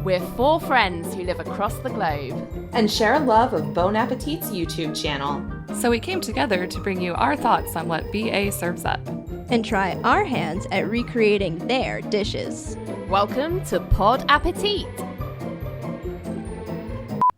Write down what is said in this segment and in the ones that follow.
We're four friends who live across the globe and share a love of Bon Appétit's YouTube channel. So we came together to bring you our thoughts on what BA serves up and try our hands at recreating their dishes. Welcome to Pod Appétit.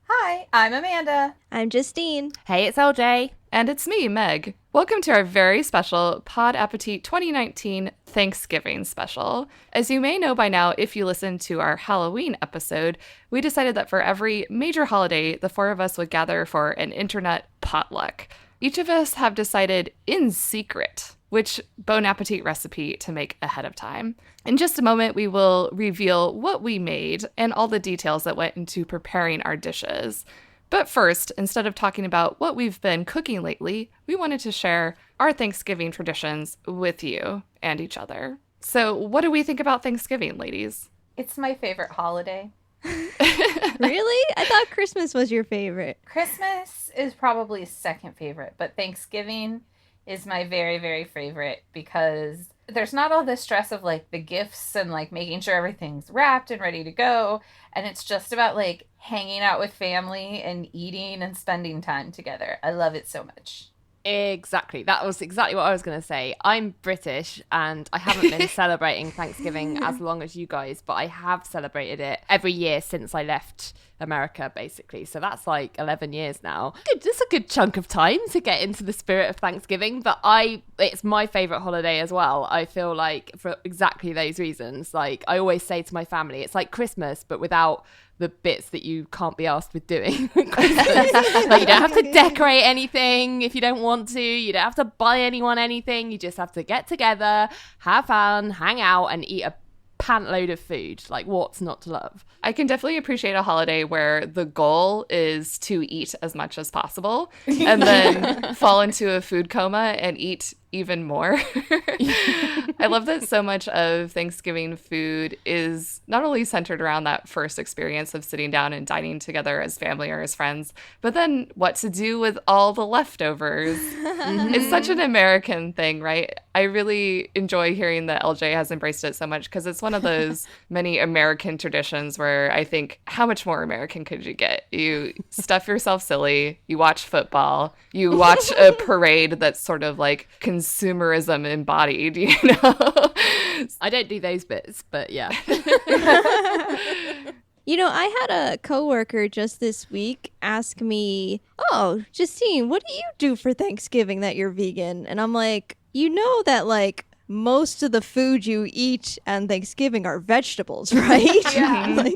Hi, I'm Amanda. I'm Justine. Hey, it's LJ. And it's me, Meg. Welcome to our very special Pod Appétit 2019 Thanksgiving special. As you may know by now, if you listened to our Halloween episode, we decided that for every major holiday, the four of us would gather for an internet potluck. Each of us have decided in secret which Bon Appétit recipe to make ahead of time. In just a moment, we will reveal what we made and all the details that went into preparing our dishes. But first, instead of talking about what we've been cooking lately, we wanted to share our Thanksgiving traditions with you and each other. So what do we think about Thanksgiving, ladies? It's my favorite holiday. Really? I thought Christmas was your favorite. Christmas is probably second favorite, but Thanksgiving is my very, very favorite because there's not all this stress of like the gifts and like making sure everything's wrapped and ready to go. And it's just about like hanging out with family and eating and spending time together. I love it so much. Exactly. That was exactly what I was going to say. I'm British and I haven't been celebrating Thanksgiving as long as you guys, but I have celebrated it every year since I left America, basically. So that's like 11 years now. It's a good chunk of time to get into the spirit of Thanksgiving, but it's my favorite holiday as well. I feel like for exactly those reasons. Like I always say to my family, it's like Christmas, but without the bits that you can't be asked with doing. Like you don't have to decorate anything if you don't want to. You don't have to buy anyone anything. You just have to get together, have fun, hang out, and eat a pant load of food. Like what's not to love? I can definitely appreciate a holiday where the goal is to eat as much as possible and then fall into a food coma and eat even more. I love that so much of Thanksgiving food is not only centered around that first experience of sitting down and dining together as family or as friends, but then what to do with all the leftovers. It's such an American thing, right? I really enjoy hearing that LJ has embraced it so much because it's one of those many American traditions where I think, how much more American could you get? You stuff yourself silly, you watch football, you watch a parade that's sort of like consumerism embodied, you know? I don't do those bits, but yeah. You know, I had a coworker just this week ask me, "Oh, Justine, what do you do for Thanksgiving that you're vegan?" And I'm like, you know that like most of the food you eat on Thanksgiving are vegetables, right? Yeah. Like,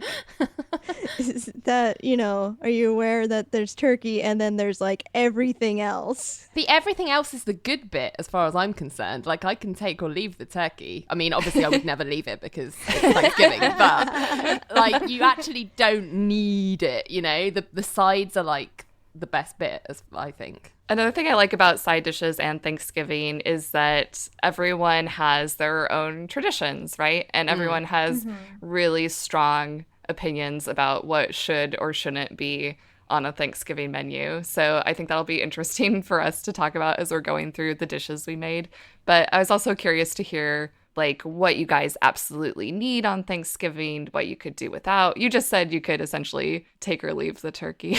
is that, you know, are you aware that there's turkey and then there's like everything else? The everything else is the good bit as far as I'm concerned. Like I can take or leave the turkey. I mean, obviously I would never leave it because it's Thanksgiving, but like you actually don't need it, you know? The sides are like the best bit, as I think. Another thing I like about side dishes and Thanksgiving is that everyone has their own traditions, right? And everyone has really strong opinions about what should or shouldn't be on a Thanksgiving menu. So I think that'll be interesting for us to talk about as we're going through the dishes we made. But I was also curious to hear like what you guys absolutely need on Thanksgiving, what you could do without. You just said you could essentially take or leave the turkey.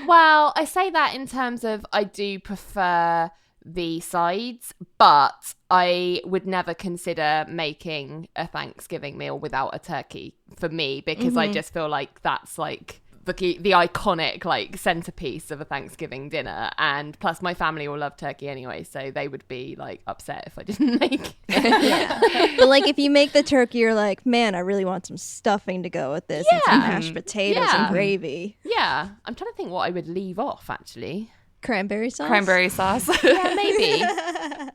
Well, I say that in terms of I do prefer the sides, but I would never consider making a Thanksgiving meal without a turkey for me, because I just feel like that's like the iconic like centerpiece of a Thanksgiving dinner, and plus my family all love turkey anyway, so they would be like upset if I didn't make it. Yeah. But like if you make the turkey, you're like, man, I really want some stuffing to go with this and some mashed potatoes and gravy. Yeah, I'm trying to think what I would leave off actually. Cranberry sauce? Cranberry sauce. Yeah, maybe.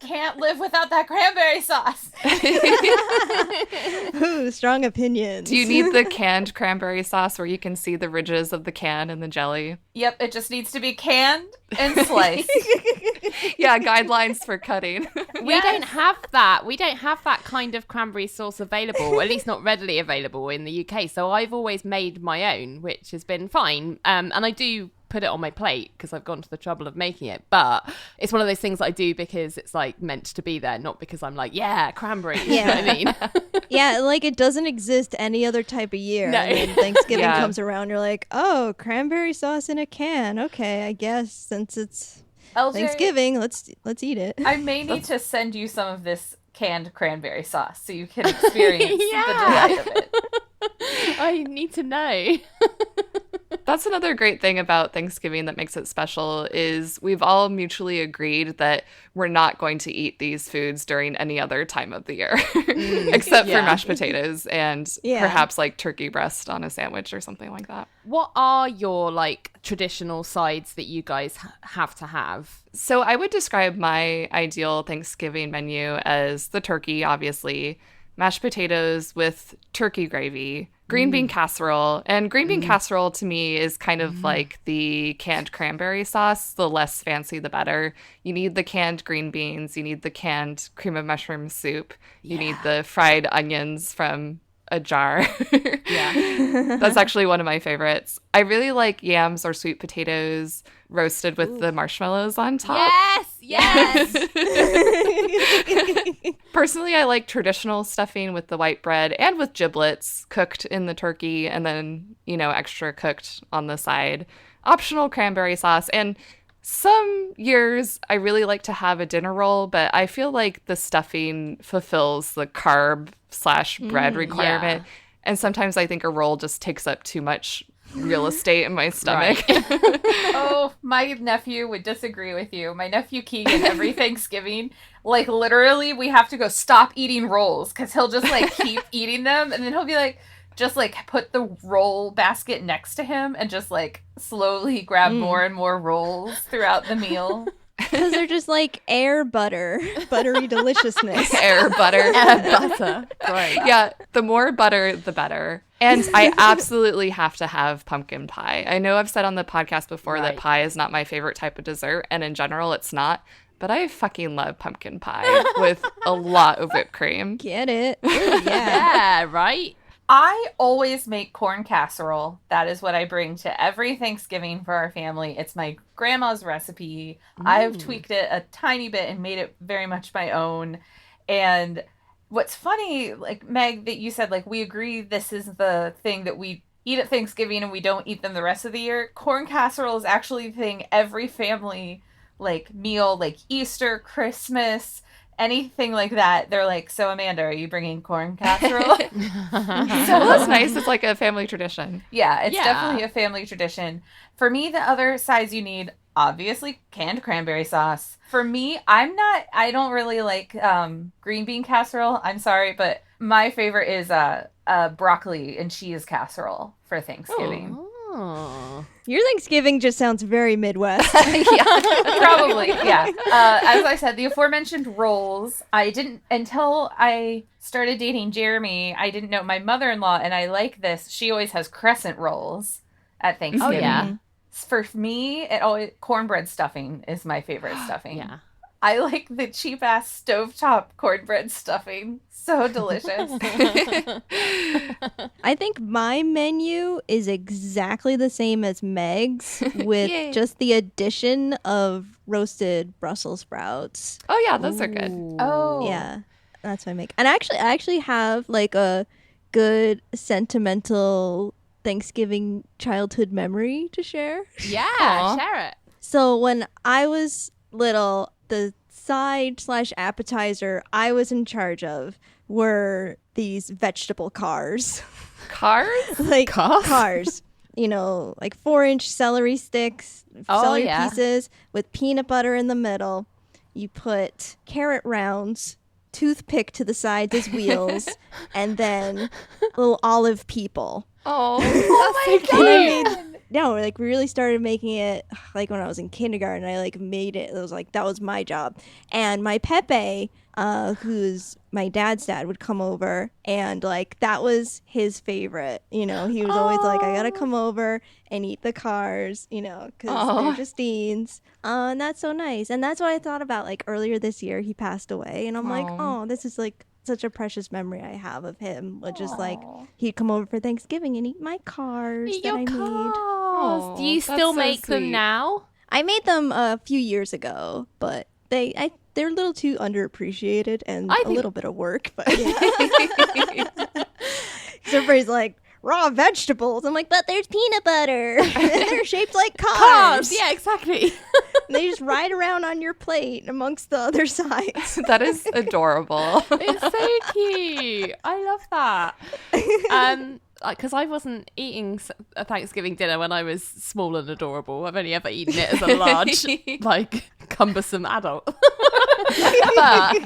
Can't live without that cranberry sauce. Ooh, strong opinions. Do you need the canned cranberry sauce where you can see the ridges of the can and the jelly? Yep, it just needs to be canned and sliced. Yeah, guidelines for cutting. We don't have that. We don't have that kind of cranberry sauce available, at least not readily available in the UK. So I've always made my own, which has been fine. And I do put it on my plate because I've gone to the trouble of making it. But it's one of those things that I do because it's like meant to be there, not because I'm like, yeah, cranberry. Yeah. You know what I mean? Yeah, like it doesn't exist any other type of year. No. And then Thanksgiving Yeah. comes around, you're like, oh, cranberry sauce in a can. Okay, I guess since it's LJ, Thanksgiving, let's eat it. I may need to send you some of this canned cranberry sauce so you can experience Yeah. the delight of it. I need to know. That's another great thing about Thanksgiving that makes it special is we've all mutually agreed that we're not going to eat these foods during any other time of the year, except for Yeah. mashed potatoes and Yeah. perhaps like turkey breast on a sandwich or something like that. What are your like traditional sides that you guys have to have? So I would describe my ideal Thanksgiving menu as the turkey, obviously, mashed potatoes with turkey gravy, green bean casserole. And green bean casserole to me is kind of like the canned cranberry sauce. The less fancy, the better. You need the canned green beans. You need the canned cream of mushroom soup. You need the fried onions from a jar. Yeah. That's actually one of my favorites. I really like yams or sweet potatoes roasted with the marshmallows on top. Yes. Personally, I like traditional stuffing with the white bread and with giblets cooked in the turkey and then, extra cooked on the side. Optional cranberry sauce. And some years I really like to have a dinner roll, but I feel like the stuffing fulfills the carb/bread requirement. yeah. And sometimes I think a roll just takes up too much real estate in my stomach. Oh, my nephew would disagree with you. My nephew Keegan, every Thanksgiving, like literally we have to go stop eating rolls because he'll just like keep eating them, and then he'll be like, just like put the roll basket next to him and just like slowly grab more and more rolls throughout the meal. Because they're just like air butter, buttery deliciousness. Air butter. Butter. Right. Yeah, the more butter, the better. And I absolutely have to have pumpkin pie. I know I've said on the podcast before that Right. pie is not my favorite type of dessert, and in general, it's not. But I fucking love pumpkin pie with a lot of whipped cream. Get it? Ooh, yeah. Yeah, right? I always make corn casserole. That is what I bring to every Thanksgiving for our family. It's my grandma's recipe. I've tweaked it a tiny bit and made it very much my own. And what's funny, like Meg, that you said, like, we agree this is the thing that we eat at Thanksgiving and we don't eat them the rest of the year. Corn casserole is actually the thing every family, like, meal, like Easter, Christmas, anything like that. They're like, so Amanda, are you bringing corn casserole? Well, that's nice. It's like a family tradition. Yeah, it's Yeah. definitely a family tradition. For me, the other sides you need, obviously, canned cranberry sauce. For me, I don't really like green bean casserole. I'm sorry, but my favorite is broccoli and cheese casserole for Thanksgiving. Oh. Your Thanksgiving just sounds very Midwest. Probably, yeah. As I said, the aforementioned rolls, I didn't, until I started dating Jeremy, I didn't know my mother-in-law, and I like this, she always has crescent rolls at Thanksgiving. Oh, yeah. For me, cornbread stuffing is my favorite stuffing. Yeah. I like the cheap-ass stovetop cornbread stuffing. So delicious. I think my menu is exactly the same as Meg's with Yay. just the addition of roasted Brussels sprouts. Oh, yeah, those are good. Oh. Yeah, that's what I make. And I actually have like a good sentimental Thanksgiving childhood memory to share. Yeah, Aw. share it. So when I was little, the side/appetizer I was in charge of were these vegetable cars. Cars? Like Cars? cars. You know, like 4-inch celery sticks, Oh, celery yeah. pieces with peanut butter in the middle. You put carrot rounds, toothpick to the sides as wheels, and then little olive people. Oh, And I made, no, like we really started making it like when I was in kindergarten. I like made it. It was like that was my job. And my Pepe, who's my dad's dad, would come over, and like that was his favorite. You know, he was always like, I gotta come over and eat the cars. You know, because they're Justine's. And that's so nice. And that's what I thought about like earlier this year. He passed away, and I'm like, oh, this is like such a precious memory I have of him. Which is like he'd come over for Thanksgiving and eat my cars Eat that your I made. cars. Oh, Do you that's still so make them sweet. now? I made them a few years ago, but they're a little too underappreciated and I a think- little bit of work. But yeah. 'Cause everybody's like, raw vegetables. I'm like, but there's peanut butter. And they're shaped like cars. Yeah, exactly. And they just ride around on your plate amongst the other sides. That is adorable. It's so cute. I love that. Because I wasn't eating a Thanksgiving dinner when I was small and adorable. I've only ever eaten it as a large, like, cumbersome adult. But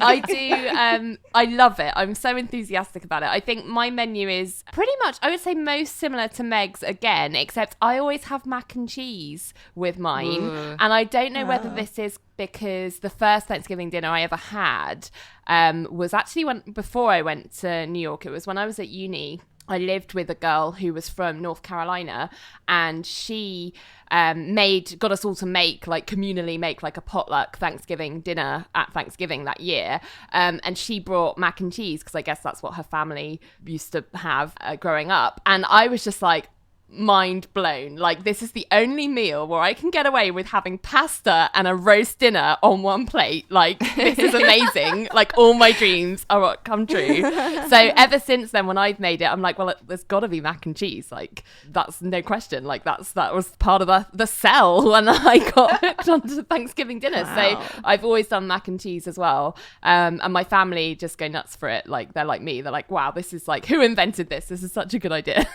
I do, I love it. I'm so enthusiastic about it. I think my menu is pretty much, I would say, most similar to Meg's again, except I always have mac and cheese with mine. Ooh. And I don't know whether this is because the first Thanksgiving dinner I ever had was actually before I went to New York. It was when I was at uni. I lived with a girl who was from North Carolina, and she got us all to communally make like a potluck Thanksgiving dinner at Thanksgiving that year. And she brought mac and cheese because I guess that's what her family used to have growing up. And I was just like, mind blown. Like, this is the only meal where I can get away with having pasta and a roast dinner on one plate. Like, this is amazing. Like, all my dreams are what come true. So ever since then, when I've made it, I'm like, well, there's got to be mac and cheese. Like, that's no question. Like, that was part of the sell when I got hooked onto Thanksgiving dinner. Wow. So I've always done mac and cheese as well. And my family just go nuts for it. Like, they're like me. They're like, wow, this is like, who invented this? This is such a good idea.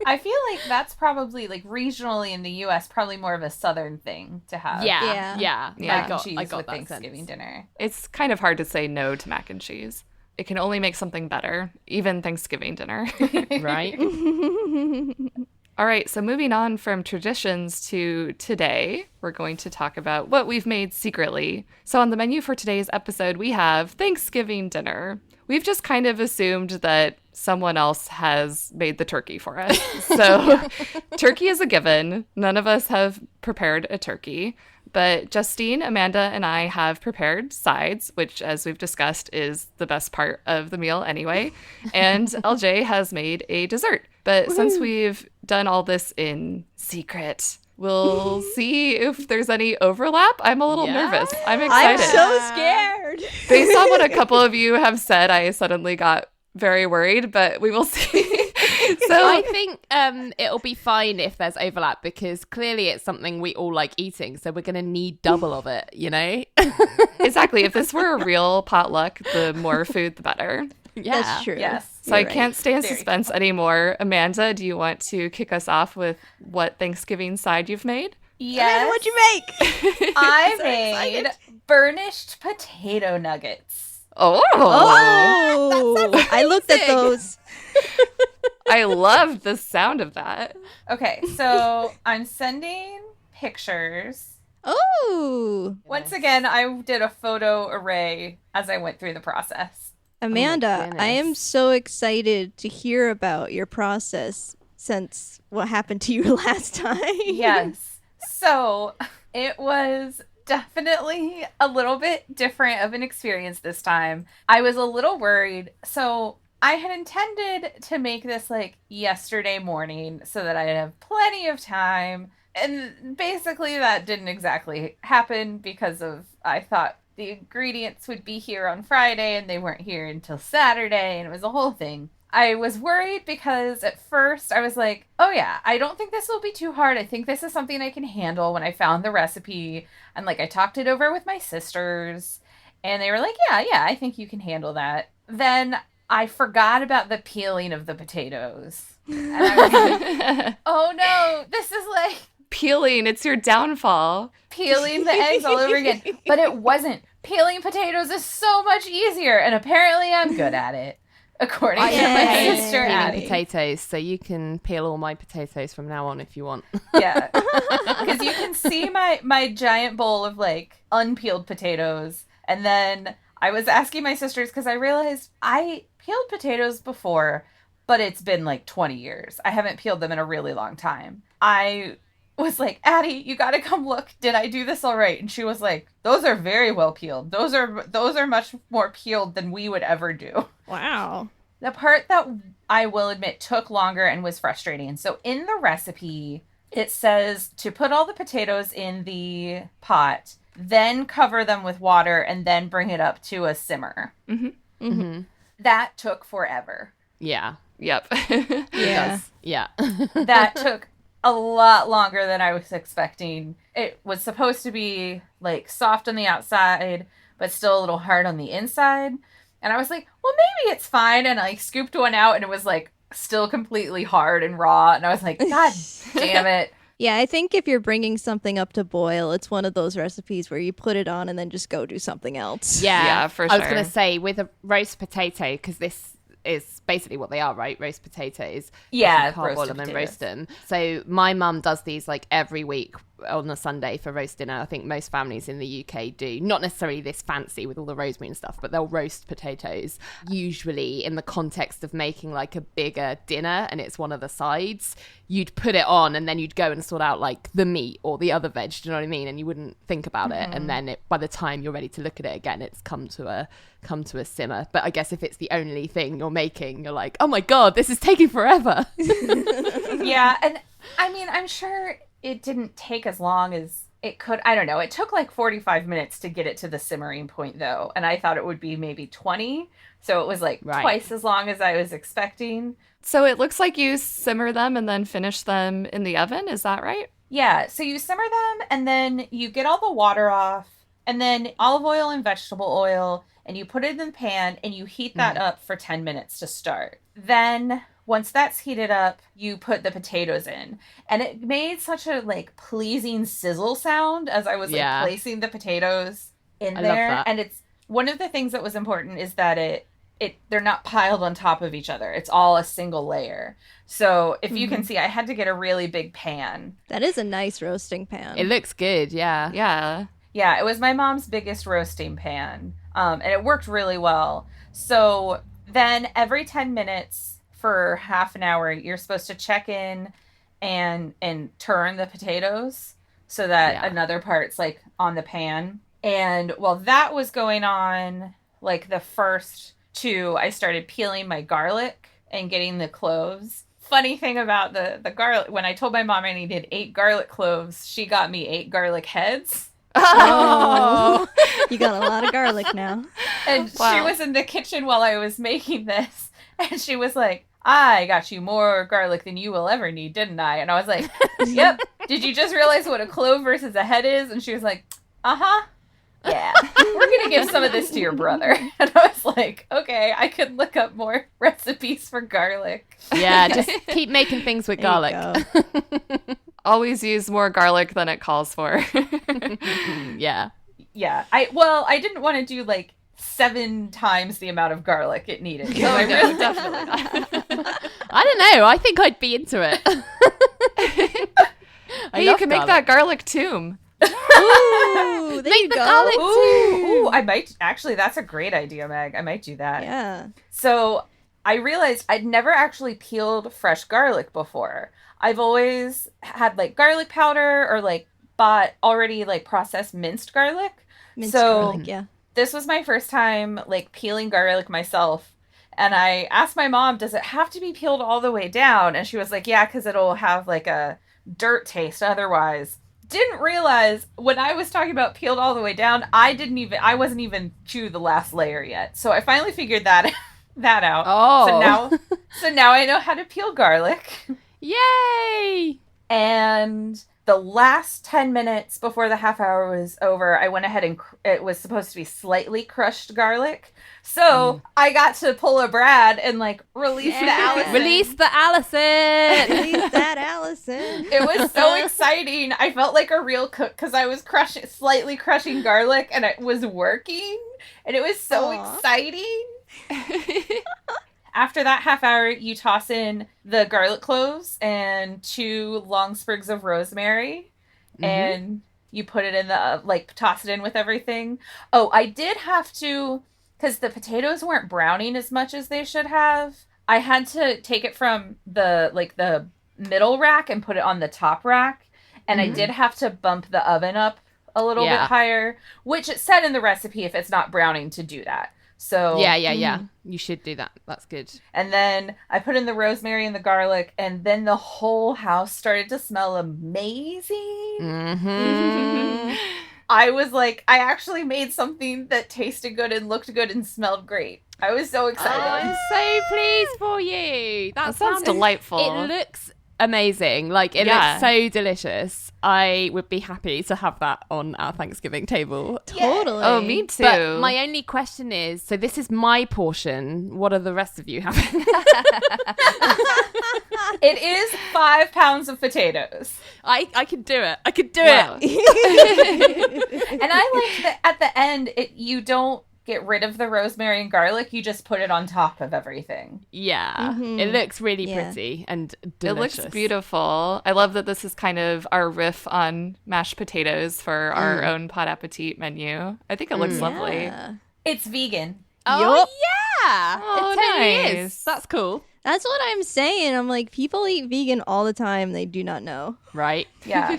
I feel like that's probably like regionally in the U.S. probably more of a Southern thing to have. Yeah. Mac and cheese I got with that Thanksgiving sense. dinner. It's kind of hard to say no to mac and cheese. It can only make something better, even Thanksgiving dinner. Right? All right, so moving on from traditions to today, we're going to talk about what we've made secretly. So on the menu for today's episode, we have Thanksgiving dinner. We've just kind of assumed that someone else has made the turkey for us. So turkey is a given. None of us have prepared a turkey. But Justine, Amanda, and I have prepared sides, which, as we've discussed, is the best part of the meal anyway. And LJ has made a dessert. But since we've done all this in secret, we'll see if there's any overlap. I'm a little nervous. I'm I'm excited. so scared. Based on what a couple of you have said, I suddenly got very worried, but we will see. So I think it'll be fine if there's overlap because clearly it's something we all like eating. So we're going to need double of it, you know? exactly. If this were a real potluck, the more food, the better. Yeah. That's true. Yes. So You're I right. can't stay in Very suspense anymore. Amanda, do you want to kick us off with what Thanksgiving side you've made? Yes. What'd you make? I So made excited. burnished potato nuggets. Oh, Oh, I looked at those. I love the sound of that. Okay, so I'm sending pictures. Oh, Once again, I did a photo array as I went through the process. Amanda, I am goodness. so excited to hear about your process since what happened to you last time. Yes. So it was definitely a little bit different of an experience this time. I was a little worried. So I had intended to make this like yesterday morning so that I'd have plenty of time. And basically that didn't exactly happen because I thought the ingredients would be here on Friday and they weren't here until Saturday, and it was a whole thing. I was worried because at first I was like, oh yeah, I don't think this will be too hard. I think this is something I can handle when I found the recipe. And like I talked it over with my sisters and they were like, yeah, I think you can handle that. Then I forgot about the peeling of the potatoes. And I was like, oh no, this is like Peeling, it's your downfall. peeling the eggs all over again. But it wasn't. Peeling potatoes is so much easier. And apparently I'm good at it. According to my Yay. sister Peeling Addie. potatoes, so you can peel all my potatoes from now on if you want. Yeah. Because you can see my giant bowl of like unpeeled potatoes. And then I was asking my sisters because I realized I peeled potatoes before, but it's been like 20 years. I haven't peeled them in a really long time. I was like, Addie, you got to come look. Did I do this all right? And she was like, those are very well peeled. Those are much more peeled than we would ever do. Wow. The part that I will admit took longer and was frustrating. So in the recipe, it says to put all the potatoes in the pot, then cover them with water, and then bring it up to a simmer. That took forever. Yeah. Yep. Yeah. Yeah. That took a lot longer than I was expecting. It was supposed to be like soft on the outside, but still a little hard on the inside. And I was like, well, maybe it's fine. And I like, scooped one out and it was like still completely hard and raw. And I was like, God damn it. Yeah, I think if you're bringing something up to boil, it's one of those recipes where you put it on and then just go do something else. Yeah, for I was sure. going to say with a roast potato, because this is basically what they are, right? Roast potatoes. Yeah, You parboil roasted them and potatoes. roast them. So my mum does these like every week on a Sunday for roast dinner. I think most families in the UK do. Not necessarily this fancy with all the rosemary and stuff, but they'll roast potatoes, usually in the context of making like a bigger dinner and it's one of the sides. You'd put it on and then you'd go and sort out like the meat or the other veg, do you know what I mean? And you wouldn't think about it. And then by the time you're ready to look at it again, it's come to a simmer. But I guess if it's the only thing you're making, you're like, oh my God, this is taking forever. Yeah, and I mean, I'm sure it didn't take as long as it could. I don't know. It took like 45 minutes to get it to the simmering point, though. And I thought it would be maybe 20. So it was like twice as long as I was expecting. So it looks like you simmer them and then finish them in the oven. Is that right? Yeah, so you simmer them and then you get all the water off and then olive oil and vegetable oil and you put it in the pan and you heat that up for 10 minutes to start. Then once that's heated up, you put the potatoes in. And it made such a like pleasing sizzle sound as I was like placing the potatoes in I there. love that. And it's one of the things that was important is that they're not piled on top of each other. It's all a single layer. So if you can see, I had to get a really big pan. That is a nice roasting pan. It looks good, yeah. Yeah. Yeah, it was my mom's biggest roasting pan. And it worked really well. So then every 10 minutes for half an hour, you're supposed to check in and turn the potatoes so that another part's like on the pan. And while that was going on, like the first two, I started peeling my garlic and getting the cloves. Funny thing about the garlic, when I told my mom I needed 8 garlic cloves, she got me 8 garlic heads. Oh, you got a lot of garlic now. And she was in the kitchen while I was making this. And she was like, I got you more garlic than you will ever need, didn't I? And I was like, yep. Did you just realize what a clove versus a head is? And she was like, uh-huh. Yeah, we're going to give some of this to your brother. And I was like, okay, I could look up more recipes for garlic. Yeah, just keep making things with garlic. Always use more garlic than it calls for. Yeah. Yeah. I didn't want to do like 7 times the amount of garlic it needed. So I really Definitely not. I don't know. I think I'd be into it. Hey, you can make that garlic tomb. Ooh, there you the go. garlic Ooh, I might actually. That's a great idea, Meg. I might do that. Yeah. So I realized I'd never actually peeled fresh garlic before. I've always had like garlic powder or like bought already like processed minced garlic. Minced so garlic, yeah. this was my first time like peeling garlic myself. And I asked my mom, does it have to be peeled all the way down? And she was like, yeah, because it'll have like a dirt taste otherwise. Didn't realize when I was talking about peeled all the way down, I wasn't even to the last layer yet. So I finally figured that out. Oh. So now I know how to peel garlic. Yay! And the last 10 minutes before the half hour was over, I went ahead and it was supposed to be slightly crushed garlic. So I got to pull a Brad and like release the Allison. Release the Allison! Release that Allison. It was so exciting. I felt like a real cook because I was slightly crushing garlic and it was working. And it was so exciting. After that half hour, you toss in the garlic cloves and 2 long sprigs of rosemary. And you put it in the, toss it in with everything. Oh, I did have to, because the potatoes weren't browning as much as they should have. I had to take it from the middle rack and put it on the top rack. And I did have to bump the oven up a little bit higher, which it said in the recipe if it's not browning to do that. So Yeah. You should do that. That's good. And then I put in the rosemary and the garlic, and then the whole house started to smell amazing. Mm-hmm. I was like, I actually made something that tasted good and looked good and smelled great. I was so excited. Oh, I'm so pleased for you. That sounds delightful. It looks amazing. Like, it looks so delicious. I would be happy to have that on our Thanksgiving table. Totally. Oh, me too. But my only question is, so this is my portion. What are the rest of you having? It is 5 pounds of potatoes. I could do it. I could do Wow. it. And I like that at the end, you don't get rid of the rosemary and garlic. You just put it on top of everything. Yeah. It looks really pretty and delicious. It looks beautiful. I love that this is kind of our riff on mashed potatoes for our own Pod Appétit menu. I think it looks lovely. Yeah. It's vegan. Oh, Yup. yeah. Oh, it totally nice. is. That's cool. That's what I'm saying. I'm like, people eat vegan all the time. They do not know. Right. Yeah.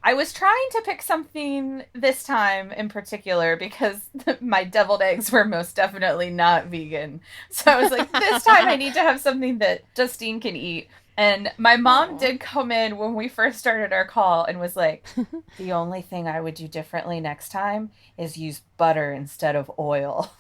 I was trying to pick something this time in particular because my deviled eggs were most definitely not vegan. So I was like, this time I need to have something that Justine can eat. And my mom did come in when we first started our call and was like, the only thing I would do differently next time is use butter instead of oil.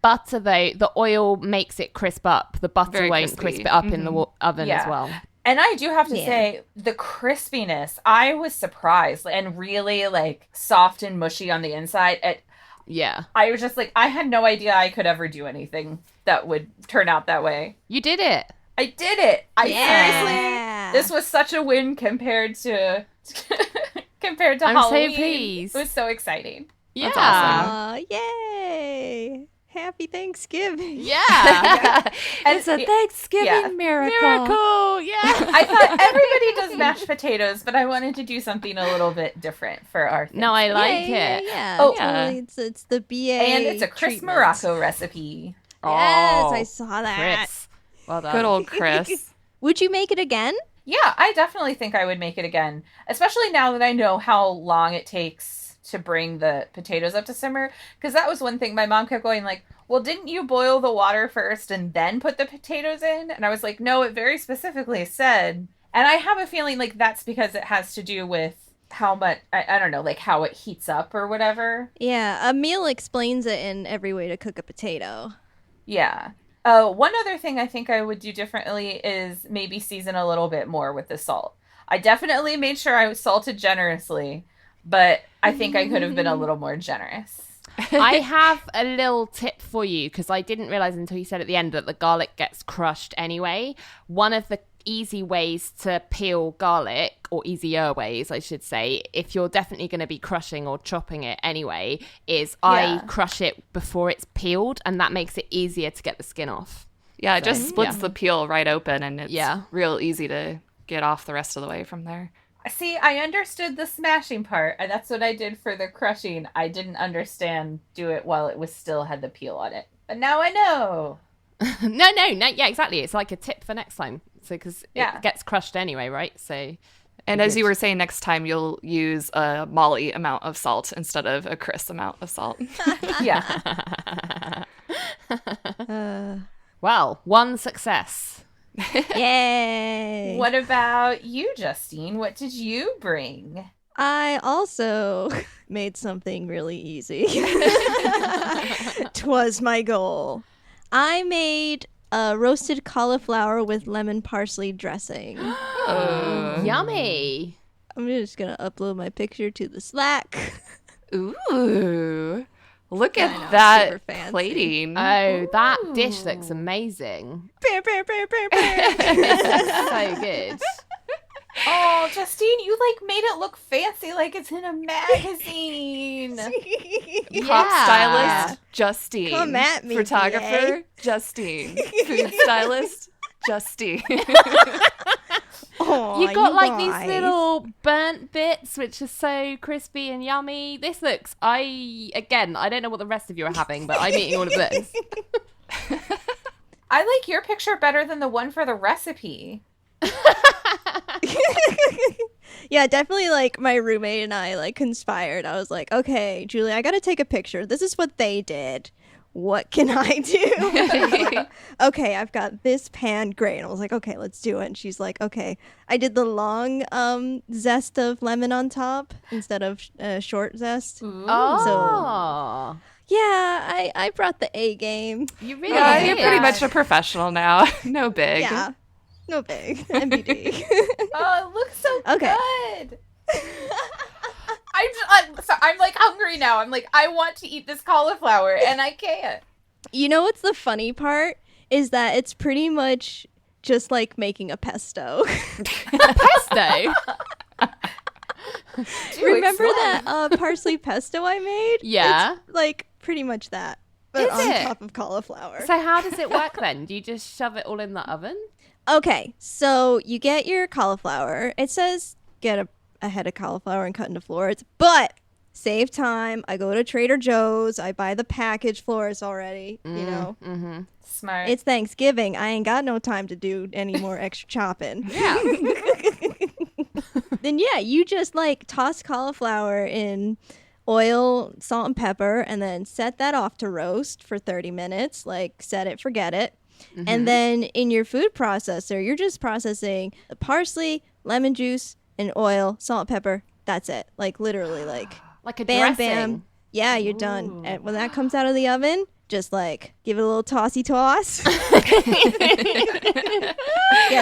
Butter, though, the oil makes it crisp up. The butter Very won't crispy. crisp it up in the oven as well. And I do have to Yeah. say, the crispiness, I was surprised and really like soft and mushy on the inside. Yeah. I was just like, I had no idea I could ever do anything that would turn out that way. You did it. I did it. Yeah. Seriously, this was such a win compared to compared to I'm so Halloween. pleased. It was so exciting. Yeah. That's awesome. Yay. Happy Thanksgiving. Yeah. And It's a Thanksgiving miracle. Miracle. Yeah. I thought everybody does mashed potatoes, but I wanted to do something a little bit different for our No, I like yeah, it. Yeah. Oh, totally. It's the BA. and it's a Chris treatment. Morocco recipe. Yes, Oh, I saw that. Chris. Well done. Good old Chris. Would you make it again? Yeah, I definitely think I would make it again, especially now that I know how long it takes to bring the potatoes up to simmer. Because that was one thing my mom kept going like, well, didn't you boil the water first and then put the potatoes in? And I was like, no, it very specifically said. And I have a feeling like that's because it has to do with how much, I don't know, like how it heats up or whatever. Yeah, a meal explains it in every way to cook a potato. Yeah. One other thing I think I would do differently is maybe season a little bit more with the salt. I definitely made sure I was salted generously, but I think I could have been a little more generous. I have a little tip for you because I didn't realize until you said at the end that the garlic gets crushed anyway. One of the easy ways to peel garlic, or easier ways I should say, if you're definitely going to be crushing or chopping it anyway, is I crush it before it's peeled, and that makes it easier to get the skin off. Yeah, it just splits the peel right open, and it's Yeah. real easy to get off the rest of the way from there. See, I understood the smashing part, and that's what I did for the crushing. I didn't understand do it while it was still had the peel on it. But now I know. No, yeah, exactly. It's like a tip for next time. So, because Yeah. it gets crushed anyway, right? So, And as you were saying, next time you'll use a Molly amount of salt instead of a Chris amount of salt. Yeah. well, one success. Yay! What about you, Justine? What did you bring? I also made something really easy. 'Twas my goal. I made a roasted cauliflower with lemon-parsley dressing. Yummy. I'm just gonna upload my picture to the Slack. Ooh. Look I at know, super that fancy. plating. Oh, that dish looks amazing. Bam, bam, bam, bam, bam. It's so good. Oh, Justine, you like made it look fancy like it's in a magazine. Prop Yeah. stylist, Justine. Come at me, Photographer, Justine. Food stylist, Justine. Aw, You got like guys. these little burnt bits, which are so crispy and yummy. This looks, I don't know what the rest of you are having, but I'm eating all of this. I like your picture better than the one for the recipe. Yeah, definitely like my roommate and I like conspired. I was like, okay, Julie, I gotta take a picture. This is what they did. what can I do? Okay, I've got this pan, great. And I was like, okay, let's do it. And she's like, okay. I did the long zest of lemon on top instead of short zest. Oh. Yeah, I brought the A game. You really Yeah, did. you're pretty much a professional now. No big. Yeah, no big. MBD. Oh, it looks so Okay. good. I'm like hungry now. I'm like, I want to eat this cauliflower and I can't. You know what's the funny part? Is that it's pretty much just like making a pesto. Pesto. Remember that parsley pesto I made? Yeah. It's like pretty much that, but Is on it? top of cauliflower. So how does it work then? Do you just shove it all in the oven? Okay, so you get your cauliflower. It says get a head of cauliflower and cut into florets, but save time. I go to Trader Joe's. I buy the packaged florets already, you know. Mm-hmm. Smart. It's Thanksgiving. I ain't got no time to do any more extra chopping. Yeah. Then yeah, you just like toss cauliflower in oil, salt, and pepper, and then set that off to roast for 30 minutes. Like set it, forget it. And then in your food processor, you're just processing the parsley, lemon juice, and oil, salt, pepper. That's it. Like literally, like Like a bam, dressing. bam. Yeah, you're done. And when that comes out of the oven, just like give it a little tossy toss. Get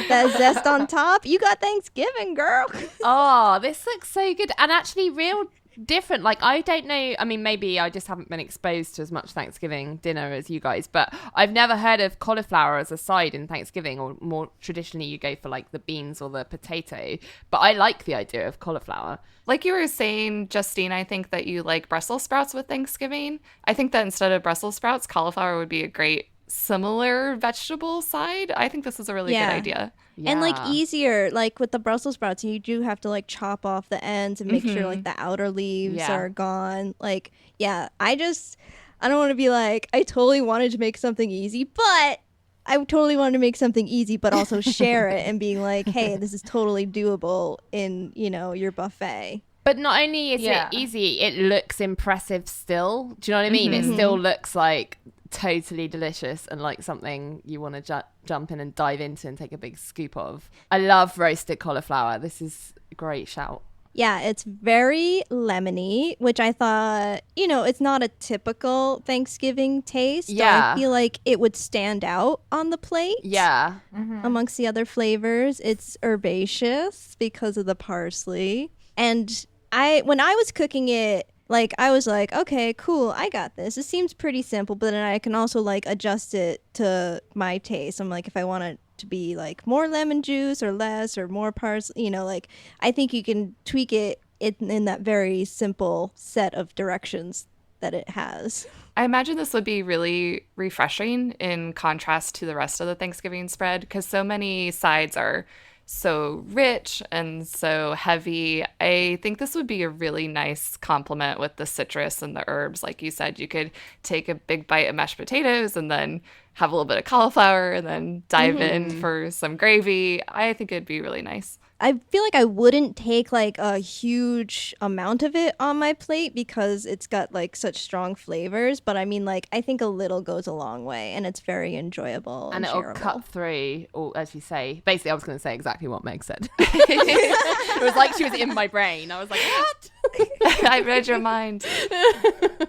that zest on top. You got Thanksgiving, girl. Oh, this looks so good. And actually real different. Like, I don't know. I mean, maybe I just haven't been exposed to as much Thanksgiving dinner as you guys, but I've never heard of cauliflower as a side in Thanksgiving, or more traditionally you go for like the beans or the potato. But I like the idea of cauliflower. Like you were saying, Justine, I think that you like Brussels sprouts with Thanksgiving. I think that instead of Brussels sprouts, cauliflower would be a great similar vegetable side. I think this is a really good idea. And like Yeah. easier, like with the Brussels sprouts, you do have to like chop off the ends and make sure like the outer leaves Yeah. are gone. Like, yeah, I don't want to be like, I totally wanted to make something easy, but I totally wanted to make something easy, but also share it and being like, hey, this is totally doable in, you know, your buffet. But not only is Yeah. it easy, it looks impressive still. Do you know what I mean? It still looks like totally delicious and like something you want to jump in and dive into and take a big scoop of. I love roasted cauliflower. This is a great shout. Yeah, it's very lemony, which I thought, you know, it's not a typical Thanksgiving taste. So Yeah. I feel like it would stand out on the plate. Yeah. Amongst the other flavors, it's herbaceous because of the parsley. And when I was cooking it, like I was like, okay, cool, I got this. It seems pretty simple, but then I can also like adjust it to my taste. I'm like, if I want it to be like more lemon juice or less or more parsley, you know, like I think you can tweak it in that very simple set of directions that it has. I imagine this would be really refreshing in contrast to the rest of the Thanksgiving spread, because so many sides are so rich and so heavy. I think this would be a really nice complement with the citrus and the herbs. Like you said, you could take a big bite of mashed potatoes and then have a little bit of cauliflower and then dive in for some gravy. I think it'd be really nice. I feel like I wouldn't take like a huge amount of it on my plate because it's got like such strong flavors. But I mean, like, I think a little goes a long way and it's very enjoyable and it'll shareable. cut through, or as you say, basically I was going to say exactly what Meg said. It was like she was in my brain. I was like, what? I read your mind.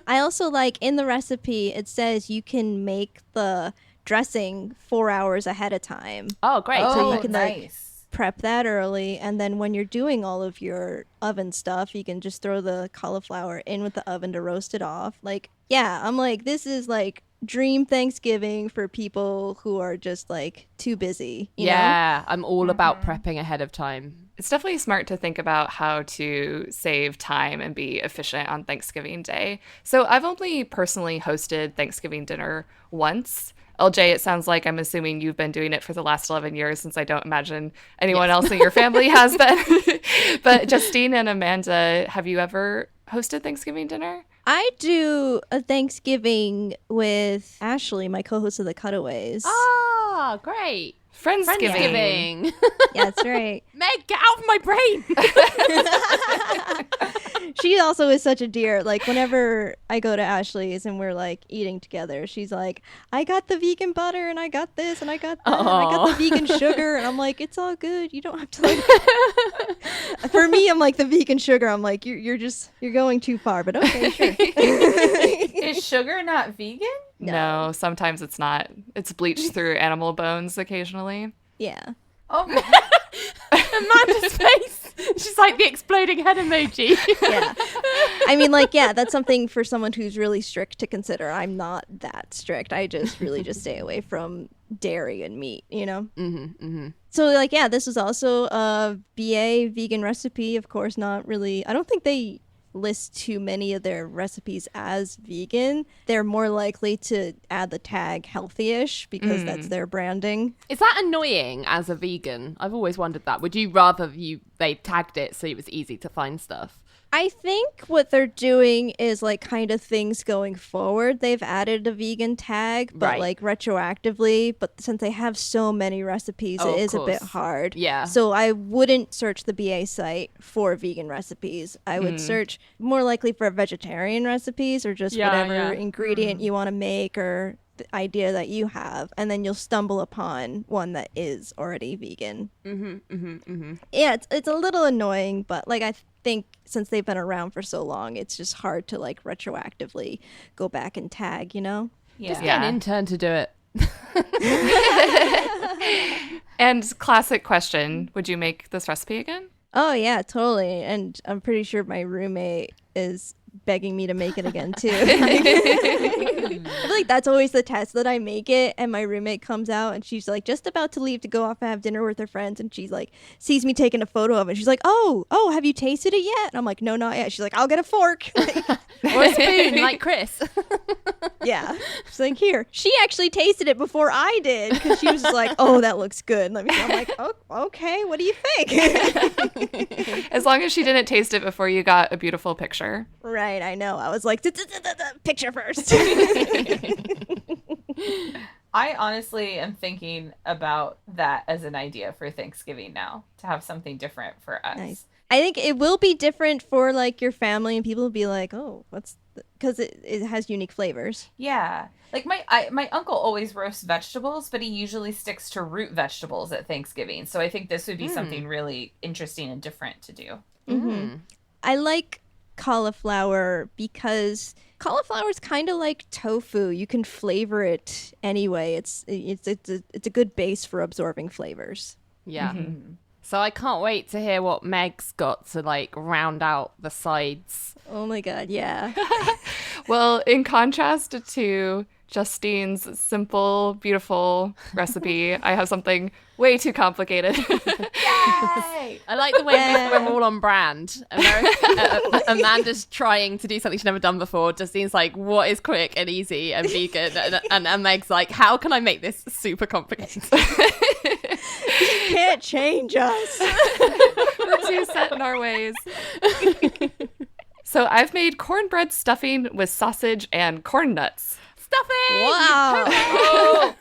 I also like in the recipe, it says you can make the dressing 4 hours ahead of time. Oh, great. So you can like nice. prep that early, and then when you're doing all of your oven stuff, you can just throw the cauliflower in with the oven to roast it off. Like, yeah, I'm like, this is like dream Thanksgiving for people who are just like too busy. You know? I'm all about prepping ahead of time. It's definitely smart to think about how to save time and be efficient on Thanksgiving Day. So I've only personally hosted Thanksgiving dinner once. LJ, it sounds like I'm assuming you've been doing it for the last 11 years, since I don't imagine anyone else in your family has been. But Justine and Amanda, have you ever hosted Thanksgiving dinner? I do a Thanksgiving with Ashley, my co-host of the Cutaways. Oh, great. Friendsgiving. Friendsgiving. Yeah, that's right. Meg, get out of my brain. She also is such a dear. Like, whenever I go to Ashley's and we're like eating together, she's like, I got the vegan butter and I got this and I got that and I got the vegan sugar. And I'm like, it's all good. You don't have to like. For me, I'm like the vegan sugar. I'm like, you're going too far, but okay, sure. Is sugar not vegan? No, sometimes it's not. It's bleached through animal bones occasionally. Yeah. Oh, Amanda's face. She's like the exploding head emoji. Yeah. I mean, like, yeah, that's something for someone who's really strict to consider. I'm not that strict. I just really just stay away from dairy and meat, you know? So, like, yeah, this was also a BA vegan recipe. Of course, not really. I don't think they list too many of their recipes as vegan. They're more likely to add the tag healthy-ish because that's their branding. Is that annoying as a vegan? I've always wondered that. Would you rather they tagged it so it was easy to find stuff? I think what they're doing is like kind of things going forward. They've added a vegan tag, but Right. like retroactively. But since they have so many recipes, Oh, it of is a bit course. hard. Yeah. So I wouldn't search the BA site for vegan recipes. I would search more likely for vegetarian recipes or just Yeah, whatever yeah. ingredient you want to make or the idea that you have, and then you'll stumble upon one that is already vegan. Yeah, it's a little annoying, but like I think since they've been around for so long, it's just hard to like retroactively go back and tag, you know? yeah. Get an intern to do it. And classic question, would you make this recipe again? Oh yeah, totally. And I'm pretty sure my roommate is begging me to make it again too. I feel like that's always the test that I make it, and my roommate comes out and she's like just about to leave to go off and have dinner with her friends, and she's like sees me taking a photo of it. She's like, oh, have you tasted it yet? And I'm like, no, not yet. She's like, I'll get a fork. Or a spoon, like Chris. Yeah. She's like, here. She actually tasted it before I did because she was just like, oh, that looks good. Let me see. I'm like, oh, okay. What do you think? As long as she didn't taste it before you got a beautiful picture. Right. I know. I was like, picture first. I honestly am thinking about that as an idea for Thanksgiving now, to have something different for us. Nice. I think it will be different for like your family, and people will be like, oh, what's because it has unique flavors. Yeah. Like my uncle always roasts vegetables, but he usually sticks to root vegetables at Thanksgiving. So I think this would be something really interesting and different to do. I like cauliflower because cauliflower is kind of like tofu. You can flavor it anyway. It's a good base for absorbing flavors. Yeah. So I can't wait to hear what Meg's got to like round out the sides. Oh my god, yeah. Well, in contrast to Justine's simple, beautiful recipe, I have something way too complicated. Yay! I like the way we're all on brand. Amanda's trying to do something she's never done before. Justine's like, what is quick and easy and vegan? And Meg's like, how can I make this super complicated? You can't change us. We're too set in our ways. So I've made cornbread stuffing with sausage and corn nuts. Stuffing! Wow.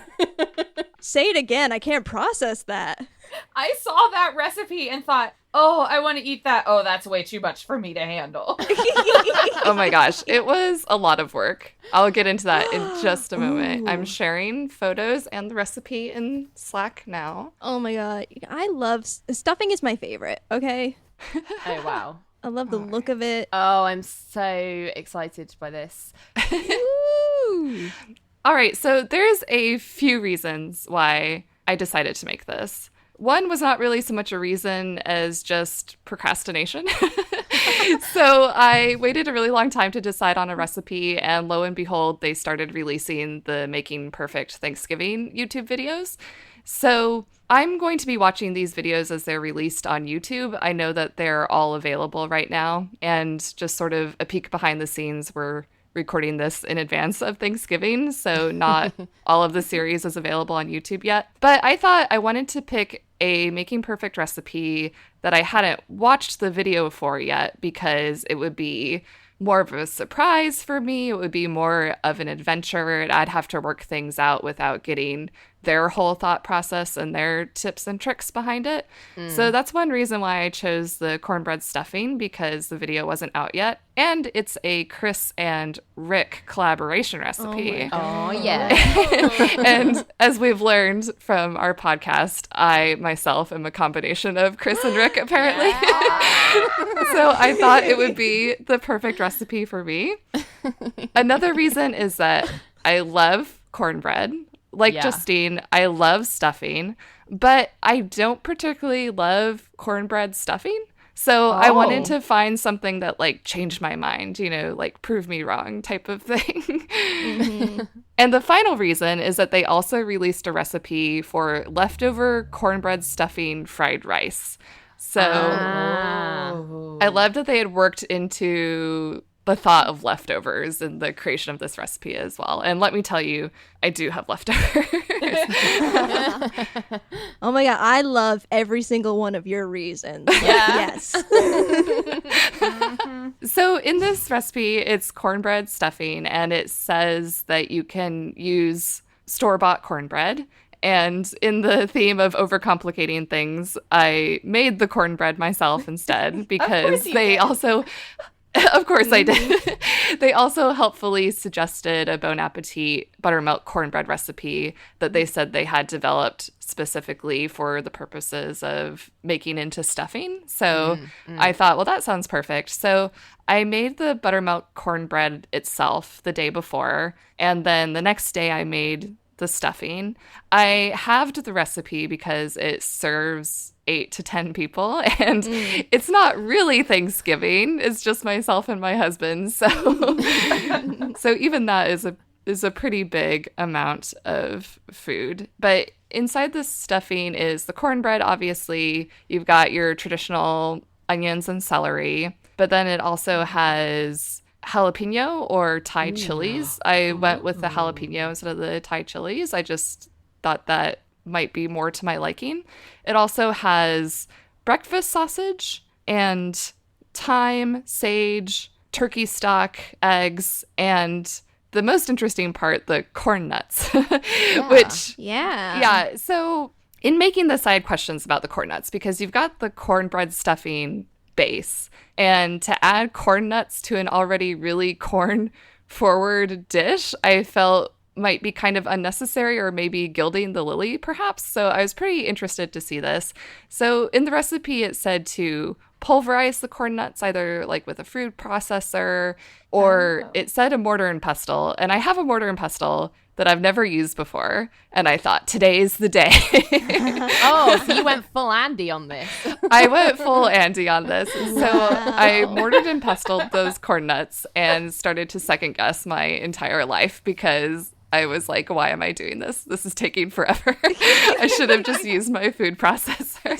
Say it again. I can't process that. I saw that recipe and thought, oh, I want to eat that. Oh, that's way too much for me to handle. Oh my gosh, it was a lot of work. I'll get into that in just a moment. I'm sharing photos and the recipe in Slack now. Oh my god. I love stuffing is my favorite, okay? Oh, wow. I love the look of it. Oh, I'm so excited by this. Ooh. All right, so there's a few reasons why I decided to make this. One was not really so much a reason as just procrastination. So I waited a really long time to decide on a recipe, and lo and behold, they started releasing the Making Perfect Thanksgiving YouTube videos. So I'm going to be watching these videos as they're released on YouTube. I know that they're all available right now, and just sort of a peek behind the scenes, we're recording this in advance of Thanksgiving, so not all of the series is available on YouTube yet. But I thought I wanted to pick a Making Perfect recipe that I hadn't watched the video for yet, because it would be more of a surprise for me. It would be more of an adventure, and I'd have to work things out without getting their whole thought process and their tips and tricks behind it. So that's one reason why I chose the cornbread stuffing, because the video wasn't out yet. And it's a Chris and Rick collaboration recipe. Oh, yeah. And as we've learned from our podcast, I myself am a combination of Chris and Rick, apparently. So I thought it would be the perfect recipe for me. Another reason is that I love cornbread. Like Justine, I love stuffing, but I don't particularly love cornbread stuffing. So I wanted to find something that like changed my mind, you know, like prove me wrong type of thing. And the final reason is that they also released a recipe for leftover cornbread stuffing fried rice. So I loved that they had worked into the thought of leftovers in the creation of this recipe as well. And let me tell you, I do have leftovers. Oh my God, I love every single one of your reasons. Yeah. Yes. So in this recipe, it's cornbread stuffing, and it says that you can use store-bought cornbread. And in the theme of overcomplicating things, I made the cornbread myself instead, because they also... Of course I did. They also helpfully suggested a Bon Appetit buttermilk cornbread recipe that they said they had developed specifically for the purposes of making into stuffing. So I thought, well, that sounds perfect. So I made the buttermilk cornbread itself the day before, and then the next day I made the stuffing. I halved the recipe because it serves 8 to 10 people, and it's not really Thanksgiving. It's just myself and my husband. So so even that is a pretty big amount of food. But inside the stuffing is the cornbread. Obviously, you've got your traditional onions and celery, but then it also has jalapeno or Thai chilies. I went with the jalapeno instead of the Thai chilies. I just thought that might be more to my liking. It also has breakfast sausage and thyme, sage, turkey stock, eggs, and the most interesting part, the corn nuts, which, yeah. So in making the side questions about the corn nuts, because you've got the cornbread stuffing base, and to add corn nuts to an already really corn forward dish, I felt might be kind of unnecessary, or maybe gilding the lily perhaps. So I was pretty interested to see this. So in the recipe, it said to pulverize the corn nuts, either like with a food processor, or it said a mortar and pestle. And I have a mortar and pestle that I've never used before, and I thought, today's the day. Oh, so you went full Andy on this. I went full Andy on this. So I mortared and pestled those corn nuts and started to second guess my entire life, because I was like, why am I doing this? This is taking forever. I should have just used my food processor.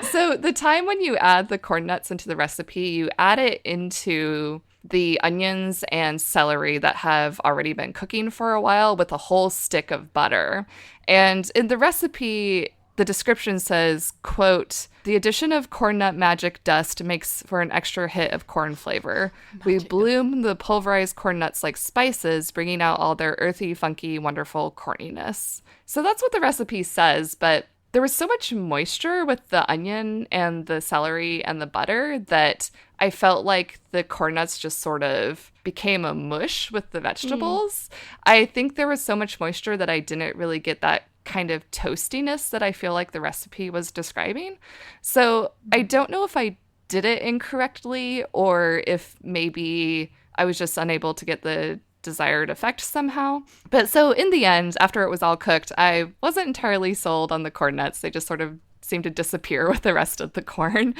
So the time when you add the corn nuts into the recipe, you add it into the onions and celery that have already been cooking for a while with a whole stick of butter. And in the recipe, the description says, quote, "The addition of corn nut magic dust makes for an extra hit of corn flavor. We bloom the pulverized corn nuts like spices, bringing out all their earthy, funky, wonderful corniness." So that's what the recipe says, but there was so much moisture with the onion and the celery and the butter that I felt like the corn nuts just sort of became a mush with the vegetables. I think there was so much moisture that I didn't really get that kind of toastiness that I feel like the recipe was describing. So I don't know if I did it incorrectly, or if maybe I was just unable to get the desired effect somehow. But so in the end, after it was all cooked, I wasn't entirely sold on the corn nuts. They just sort of seemed to disappear with the rest of the corn.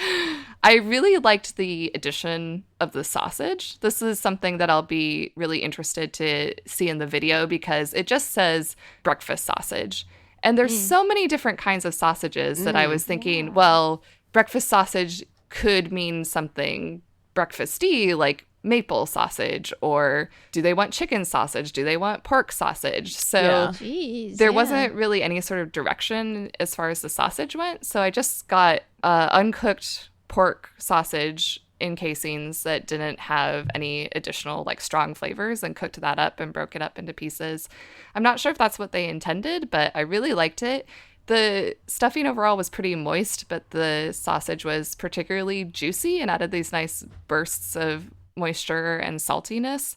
I really liked the addition of the sausage. This is something that I'll be really interested to see in the video, because it just says breakfast sausage. And there's so many different kinds of sausages that I was thinking, well, breakfast sausage could mean something breakfasty, like maple sausage, or do they want chicken sausage? Do they want pork sausage? So there wasn't really any sort of direction as far as the sausage went. So I just got uncooked pork sausage in casings that didn't have any additional like strong flavors and cooked that up and broke it up into pieces. I'm not sure if that's what they intended, but I really liked it. The stuffing overall was pretty moist, but the sausage was particularly juicy and added these nice bursts of moisture and saltiness.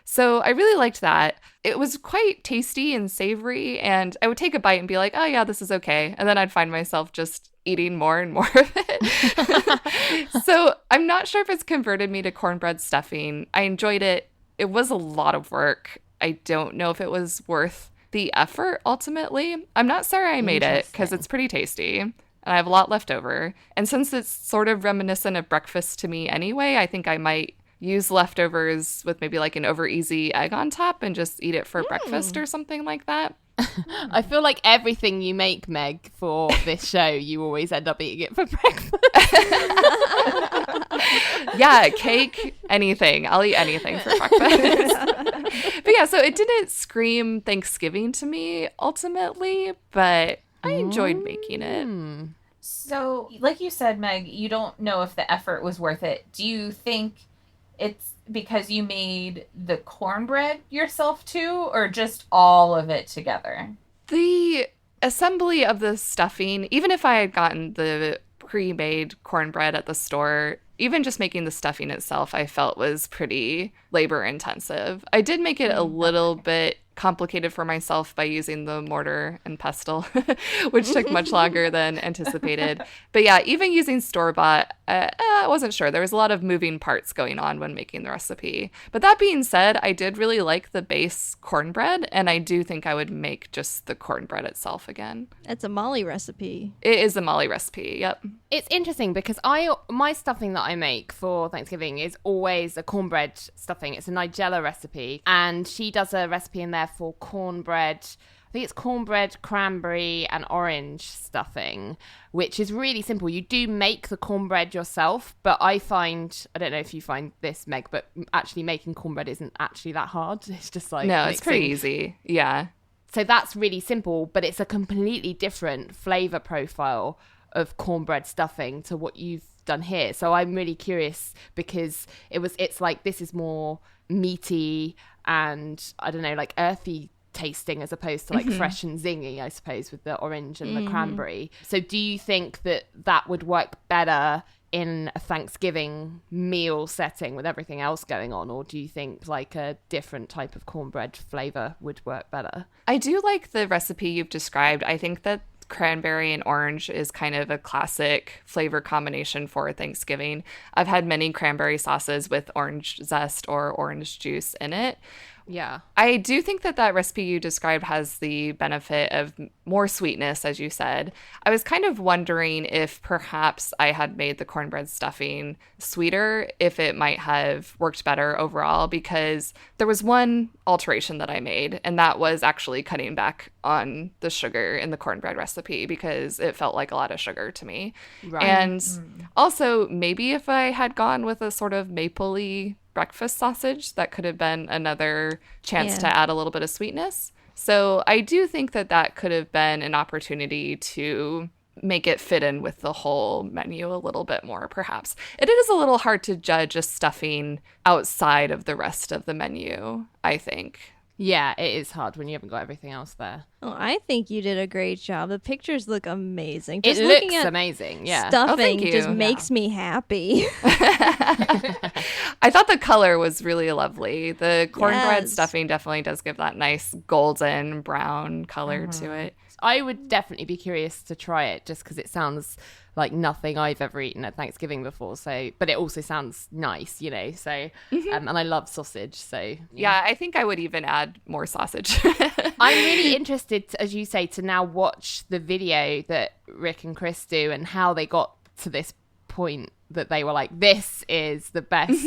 So I really liked that. It was quite tasty and savory, and I would take a bite and be like, oh yeah, this is okay. And then I'd find myself just eating more and more of it. So I'm not sure if it's converted me to cornbread stuffing. I enjoyed it. It was a lot of work. I don't know if it was worth the effort ultimately. I'm not sorry I made it because it's pretty tasty and I have a lot left over. And since it's sort of reminiscent of breakfast to me anyway, I think I might use leftovers with maybe like an over easy egg on top and just eat it for breakfast or something like that. I feel like everything you make, Meg, for this show, you always end up eating it for breakfast. Yeah, cake, anything. I'll eat anything for breakfast. But yeah, so it didn't scream Thanksgiving to me ultimately, but I enjoyed making it. So, like you said, Meg, you don't know if the effort was worth it. Do you think it's because you made the cornbread yourself too, or just all of it together? The assembly of the stuffing, even if I had gotten the pre-made cornbread at the store, even just making the stuffing itself, I felt was pretty labor intensive. I did make it a little bit complicated for myself by using the mortar and pestle, which took much longer than anticipated. But yeah, even using store-bought, I wasn't sure. There was a lot of moving parts going on when making the recipe. But that being said, I did really like the base cornbread, and I do think I would make just the cornbread itself again. It's a Molly recipe. It is a Molly recipe, yep. It's interesting because my stuffing that I make for Thanksgiving is always a cornbread stuffing. It's a Nigella recipe, and she does a recipe in there for cornbread. I think it's cornbread, cranberry, and orange stuffing, which is really simple. You do make the cornbread yourself, but I don't know if you find this, Meg, but actually making cornbread isn't actually that hard. It's just like no, mixing. It's pretty easy. Yeah. So that's really simple, but it's a completely different flavor profile of cornbread stuffing to what you've done here. So I'm really curious because it's like this is more meaty and I don't know, like earthy tasting as opposed to like fresh and zingy, I suppose, with the orange and the cranberry. So do you think that would work better in a Thanksgiving meal setting with everything else going on, or do you think like a different type of cornbread flavor would work better? I do like the recipe you've described. I think that cranberry and orange is kind of a classic flavor combination for Thanksgiving. I've had many cranberry sauces with orange zest or orange juice in it. Yeah. I do think that recipe you described has the benefit of more sweetness, as you said. I was kind of wondering if perhaps I had made the cornbread stuffing sweeter, if it might have worked better overall, because there was one alteration that I made, and that was actually cutting back on the sugar in the cornbread recipe because it felt like a lot of sugar to me. Right. And also, maybe if I had gone with a sort of maple-y breakfast sausage, that could have been another chance to add a little bit of sweetness. So I do think that could have been an opportunity to make it fit in with the whole menu a little bit more, perhaps. It is a little hard to judge a stuffing outside of the rest of the menu, I think. Yeah, it is hard when you haven't got everything else there. Oh, I think you did a great job. The pictures look amazing. Just it looks amazing, yeah. Stuffing just makes me happy. I thought the color was really lovely. The cornbread stuffing definitely does give that nice golden brown color to it. I would definitely be curious to try it just because it sounds like nothing I've ever eaten at Thanksgiving before. So, but it also sounds nice, you know. So, and I love sausage. So, yeah, I think I would even add more sausage. I'm really interested, as you say, to now watch the video that Rick and Chris do and how they got to this point that they were like, this is the best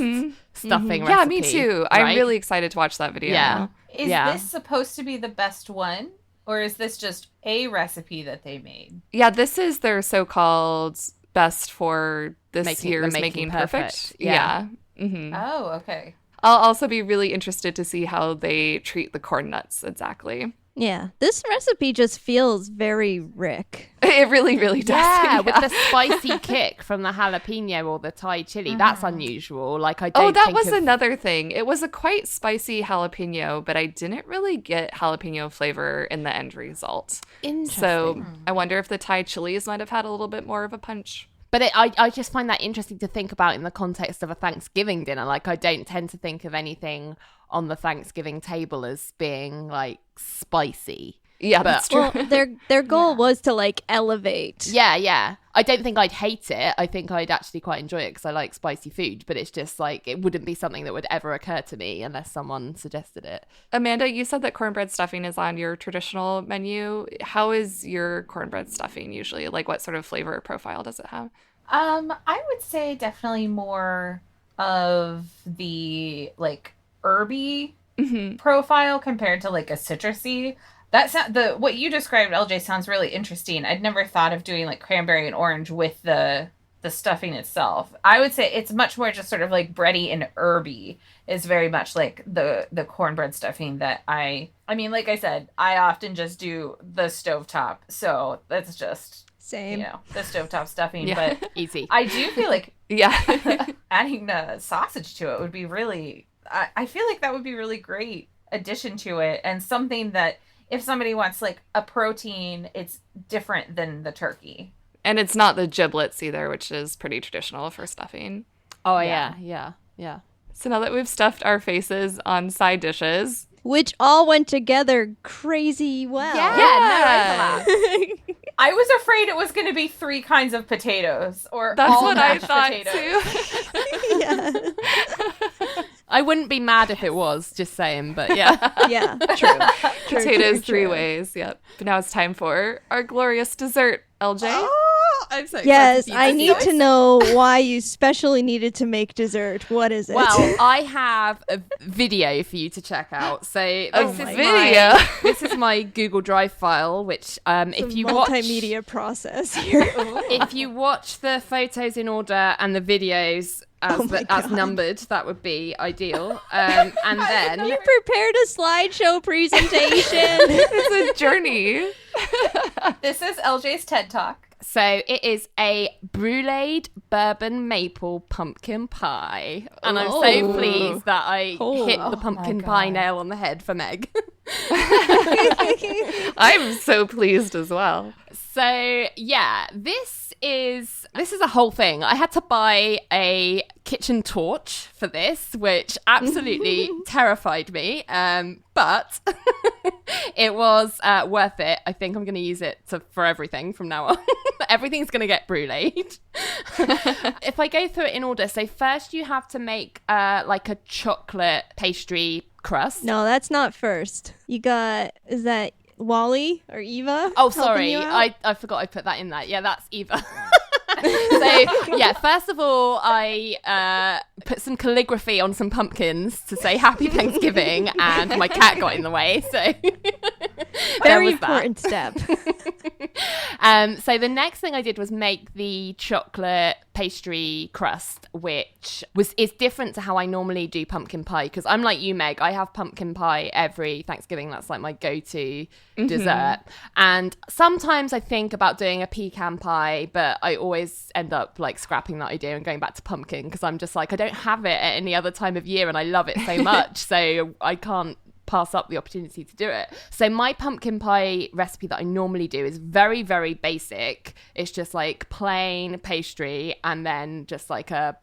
stuffing recipe. Yeah, me too. Right? I'm really excited to watch that video. Yeah. Is this supposed to be the best one? Or is this just a recipe that they made? Yeah, this is their so-called best for this year's Making Perfect. Yeah. Oh, okay. I'll also be really interested to see how they treat the corn nuts exactly. Yeah, this recipe just feels very Rick. It It really, really does. Yeah, with the spicy kick from the jalapeno or the Thai chili. That's unusual. Like, I don't Oh, that think was of... another thing. It was a quite spicy jalapeno, but I didn't really get jalapeno flavor in the end result. Interesting. So I wonder if the Thai chilies might have had a little bit more of a punch. But I just find that interesting to think about in the context of a Thanksgiving dinner. Like, I don't tend to think of anything on the Thanksgiving table as being, like, spicy. Yeah, But- that's true. Well, their goal was to like elevate. Yeah. I don't think I'd hate it. I think I'd actually quite enjoy it because I like spicy food. But it's just, like, it wouldn't be something that would ever occur to me unless someone suggested it. Amanda, you said that cornbread stuffing is on your traditional menu. How is your cornbread stuffing usually? Like, what sort of flavor profile does it have? I would say definitely more of the like herby profile compared to like a citrusy. What you described, LJ, sounds really interesting. I'd never thought of doing like cranberry and orange with the stuffing itself. I would say it's much more just sort of like bready and herby is very much like the cornbread stuffing that I mean, like I said, I often just do the stovetop. So that's just, Same. you know, the stovetop stuffing. Yeah. But Easy. I do feel like Yeah. adding sausage to it would be really, I feel like that would be really great addition to it, and something that if somebody wants like a protein, it's different than the turkey. And it's not the giblets either, which is pretty traditional for stuffing. Oh, Yeah. yeah. So now that we've stuffed our faces on side dishes, Which all went together crazy well. Yeah. I was afraid it was going to be 3 kinds of potatoes, or that's all what I mashed thought potatoes. too. Yeah. I wouldn't be mad if it was, just saying, but yeah. Yeah. True. Potatoes 3 ways, yep. But now it's time for our glorious dessert, LJ. Oh, I'm so excited Yes, for you I to need to know why you specially needed to make dessert. What is it? Well, I have a video for you to check out. So this video? This is my Google Drive file, which if you watch multimedia process here. if you watch the photos in order and the videos as numbered, that would be ideal. And then You prepared a slideshow presentation. It's a journey. This is LJ's TED Talk. so it is a Brûléed Bourbon-Maple pumpkin pie, and I'm so pleased that I hit the pumpkin pie nail on the head for Meg. I'm so pleased as well. So yeah, this is a whole thing. I had to buy a kitchen torch for this, which absolutely terrified me. But it was worth it. I think I'm going to use it for everything from now on. Everything's going to get brûléed. If I go through it in order, so first you have to make like a chocolate pastry crust. No, that's not first. You got, is that Wally or Eva? Oh, helping sorry. you out? I forgot I put that in there. Yeah, that's Eva. So, yeah, first of all, I put some calligraphy on some pumpkins to say Happy Thanksgiving, and my cat got in the way, so Very important step. So the next thing I did was make the chocolate pastry crust, which is different to how I normally do pumpkin pie, because I'm like you, Meg. I have pumpkin pie every Thanksgiving. That's like my go-to dessert. And sometimes I think about doing a pecan pie, but I always end up like scrapping that idea and going back to pumpkin, because I'm just like, I don't have it at any other time of year and I love it so much, so I can't pass up the opportunity to do it. So my pumpkin pie recipe that I normally do is very, very basic. It's just like plain pastry and then just like a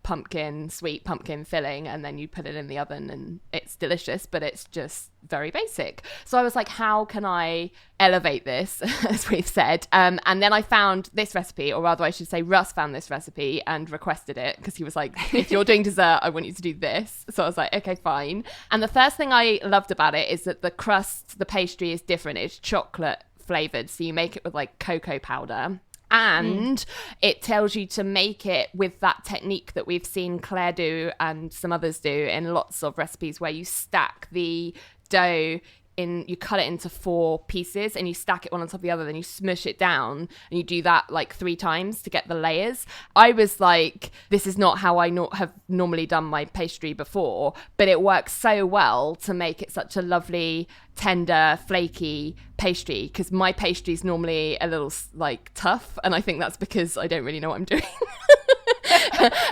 sweet pumpkin filling, and then you put it in the oven and it's delicious, but it's just very basic. So I was like, how can I elevate this, as we've said? And then I found this recipe, or rather I should say Russ found this recipe and requested it, because he was like, if you're doing dessert, I want you to do this. So I was like, okay, fine. And the first thing I loved about it is that the crust, the pastry is different. It's chocolate flavored. So you make it with like cocoa powder. And it tells you to make it with that technique that we've seen Claire do and some others do in lots of recipes, where you stack the dough you cut it into 4 pieces and you stack it one on top of the other, then you smush it down and you do that like 3 times to get the layers. I was like, this is not how I have normally done my pastry before, but it works so well to make it such a lovely, tender, flaky pastry, because my pastry is normally a little like tough, and I think that's because I don't really know what I'm doing.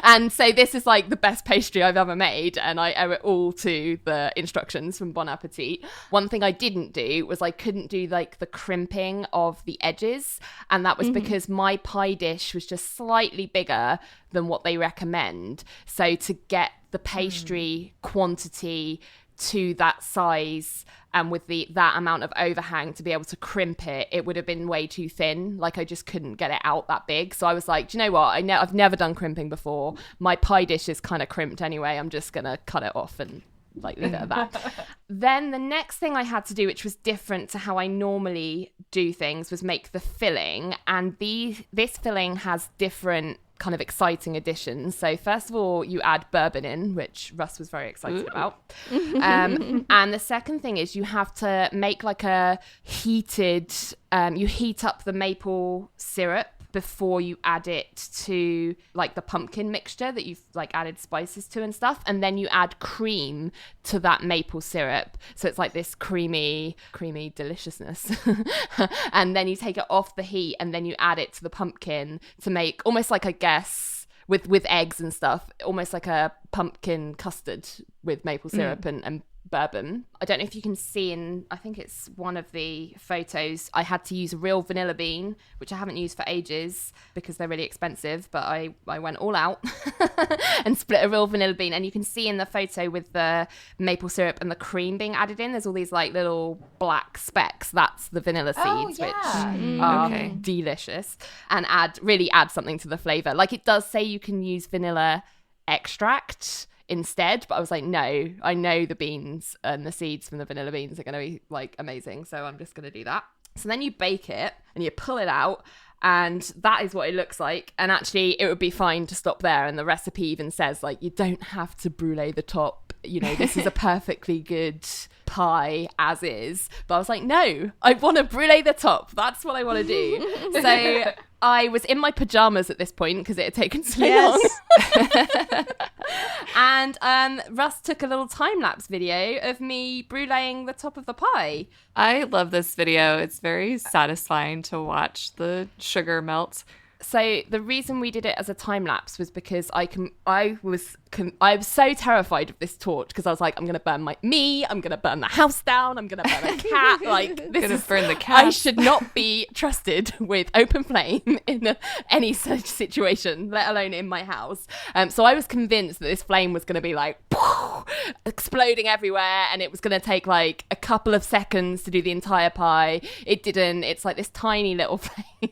And so this is like the best pastry I've ever made, and I owe it all to the instructions from Bon Appétit. One thing I didn't do was I couldn't do like the crimping of the edges, and that was because my pie dish was just slightly bigger than what they recommend. So to get the pastry quantity to that size and with that amount of overhang to be able to crimp it, it would have been way too thin. Like I just couldn't get it out that big. So I was like, do you know what? I've never done crimping before. My pie dish is kind of crimped anyway. I'm just going to cut it off and like leave it at that. Then the next thing I had to do, which was different to how I normally do things, was make the filling. And this filling has different kind of exciting additions. So first of all, you add bourbon in, which Russ was very excited about. And the second thing is you have to make like a heated, you heat up the maple syrup before you add it to like the pumpkin mixture that you've like added spices to and stuff, and then you add cream to that maple syrup, so it's like this creamy deliciousness. And then you take it off the heat and then you add it to the pumpkin to make almost like, I guess, with eggs and stuff, almost like a pumpkin custard with maple syrup and bourbon. I don't know if you can see in, I think it's one of the photos, I had to use a real vanilla bean, which I haven't used for ages because they're really expensive, but I went all out and split a real vanilla bean. And you can see in the photo with the maple syrup and the cream being added in, there's all these like little black specks. That's the vanilla seeds, which are delicious and really add something to the flavor. Like it does say you can use vanilla extract instead, but I was like, no, I know the beans and the seeds from the vanilla beans are going to be like amazing, so I'm just going to do that. So then you bake it and you pull it out, and that is what it looks like. And actually it would be fine to stop there, and the recipe even says like you don't have to brulee the top, you know, this is a perfectly good pie as is. But I was like, no, I want to brulee the top, that's what I want to do. So I was in my pajamas at this point because it had taken so long. And Russ took a little time-lapse video of me bruleeing the top of the pie. I love this video. It's very satisfying to watch the sugar melt. So the reason we did it as a time lapse was because I was so terrified of this torch, because I was like, I'm going to burn I'm going to burn the house down, I'm going to burn a cat, like this going to burn the cat. I should not be trusted with open flame in any such situation, let alone in my house. So I was convinced that this flame was going to be like exploding everywhere, and it was going to take like a couple of seconds to do the entire pie. It didn't. It's like this tiny little flame.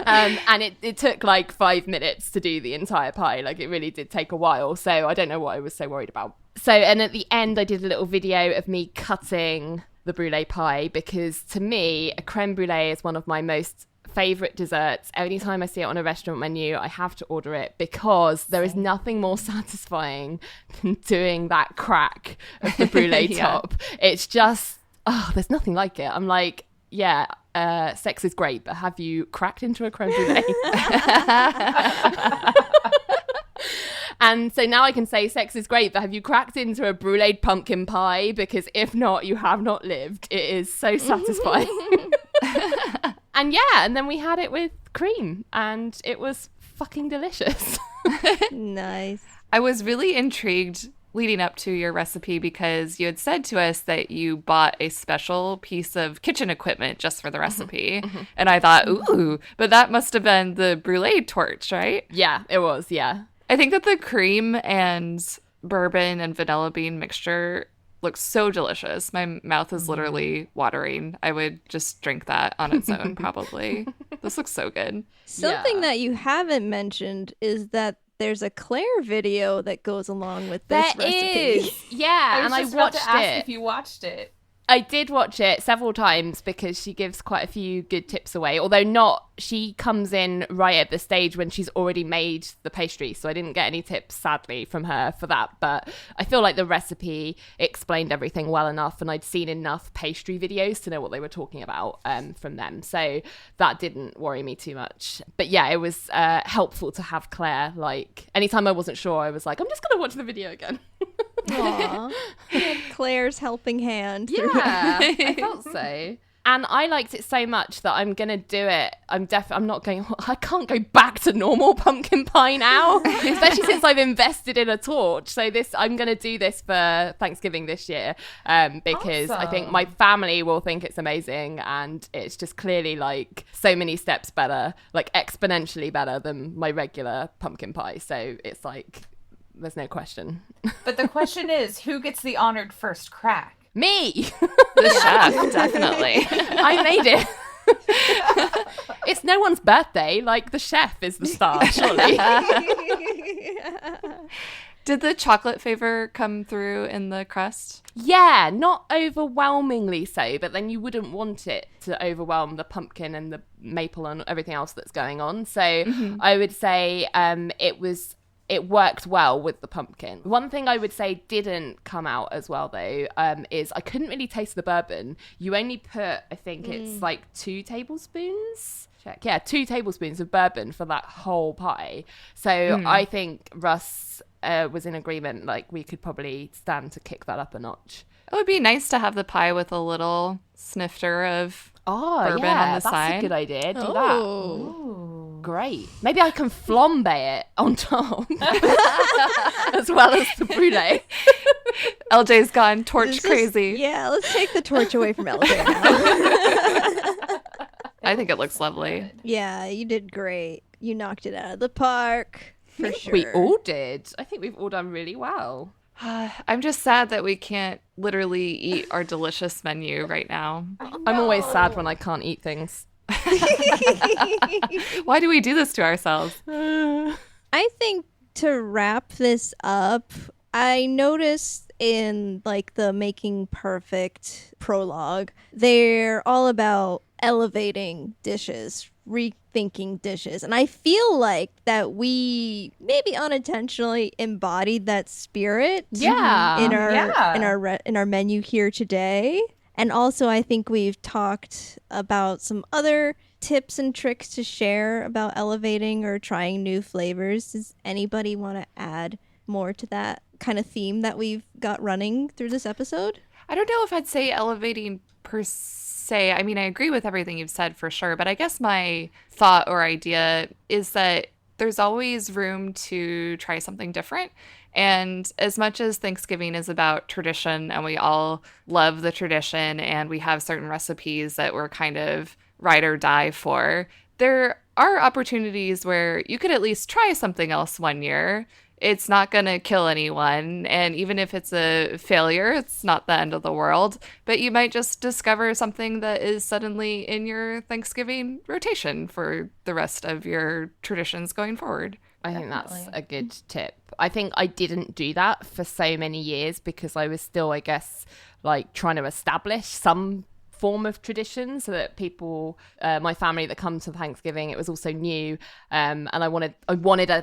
And it took like 5 minutes to do the entire pie. Like it really did take a while. So I don't know what I was so worried about. So, and at the end I did a little video of me cutting the brulee pie, because to me a creme brulee is one of my most favorite desserts. Anytime I see it on a restaurant menu, I have to order it, because there is nothing more satisfying than doing that crack of the brulee top. It's just, there's nothing like it. I'm like, yeah, sex is great, but have you cracked into a creme brulee? And so now I can say sex is great, but have you cracked into a bruleed pumpkin pie? Because if not, you have not lived. It is so satisfying. And yeah, and then we had it with cream, and it was fucking delicious. Nice. I was really intrigued leading up to your recipe, because you had said to us that you bought a special piece of kitchen equipment just for the recipe. And I thought, ooh, but that must have been the Brûléed torch, right? Yeah, it was, yeah. I think that the cream and bourbon and vanilla bean mixture looks so delicious. My mouth is literally watering. I would just drink that on its own, probably. This looks so good. Something that you haven't mentioned is that there's a Claire video that goes along with this recipe. Is. Yeah, and I watched to ask it. if you watched it. I did watch it several times because she gives quite a few good tips away, although she comes in right at the stage when she's already made the pastry, so I didn't get any tips, sadly, from her for that, but I feel like the recipe explained everything well enough, and I'd seen enough pastry videos to know what they were talking about from them, so that didn't worry me too much. But yeah, it was helpful to have Claire, like, anytime I wasn't sure, I was like, I'm just going to watch the video again. Aww. Claire's helping hand. Yeah, I felt so. And I liked it so much that I'm going to do it. I can't go back to normal pumpkin pie now, especially since I've invested in a torch. So I'm going to do this for Thanksgiving this year because I think my family will think it's amazing, and it's just clearly like so many steps better, like exponentially better than my regular pumpkin pie. So it's like, there's no question. But the question is, who gets the honored first crack? Me! The chef, definitely. I made it. It's no one's birthday. Like, the chef is the star, surely. Did the chocolate flavor come through in the crust? Yeah, not overwhelmingly so, but then you wouldn't want it to overwhelm the pumpkin and the maple and everything else that's going on. So I would say it worked well with the pumpkin. One thing I would say didn't come out as well, though, is I couldn't really taste the bourbon. You only put, I think it's like 2 tablespoons. Check. Yeah, 2 tablespoons of bourbon for that whole pie. So I think Russ was in agreement. Like, we could probably stand to kick that up a notch. It would be nice to have the pie with a little snifter of bourbon on the side. That's a good idea. Do that. Ooh. Great. Maybe I can flambe it on top as well as the brûlée. LJ's gone torch crazy. Yeah, let's take the torch away from LJ now. I think it looks lovely. Yeah, you did great. You knocked it out of the park, for sure. We all did. I think we've all done really well. I'm just sad that we can't literally eat our delicious menu right now. I'm always sad when I can't eat things. Why do we do this to ourselves? I think to wrap this up, I noticed in like the Making Perfect prologue, they're all about elevating dishes, rethinking dishes, and I feel like that we maybe unintentionally embodied that spirit in our menu here today. And also, I think we've talked about some other tips and tricks to share about elevating or trying new flavors. Does anybody want to add more to that kind of theme that we've got running through this episode? I don't know if I'd say elevating per se. I mean, I agree with everything you've said for sure, but I guess my thought or idea is that there's always room to try something different. And as much as Thanksgiving is about tradition and we all love the tradition and we have certain recipes that we're kind of ride or die for, there are opportunities where you could at least try something else one year. It's not going to kill anyone. And even if it's a failure, it's not the end of the world. But you might just discover something that is suddenly in your Thanksgiving rotation for the rest of your traditions going forward. I think that's a good tip. I think I didn't do that for so many years because I was still, I guess, like trying to establish some form of tradition so that people, my family that come to Thanksgiving, it was also new. And I wanted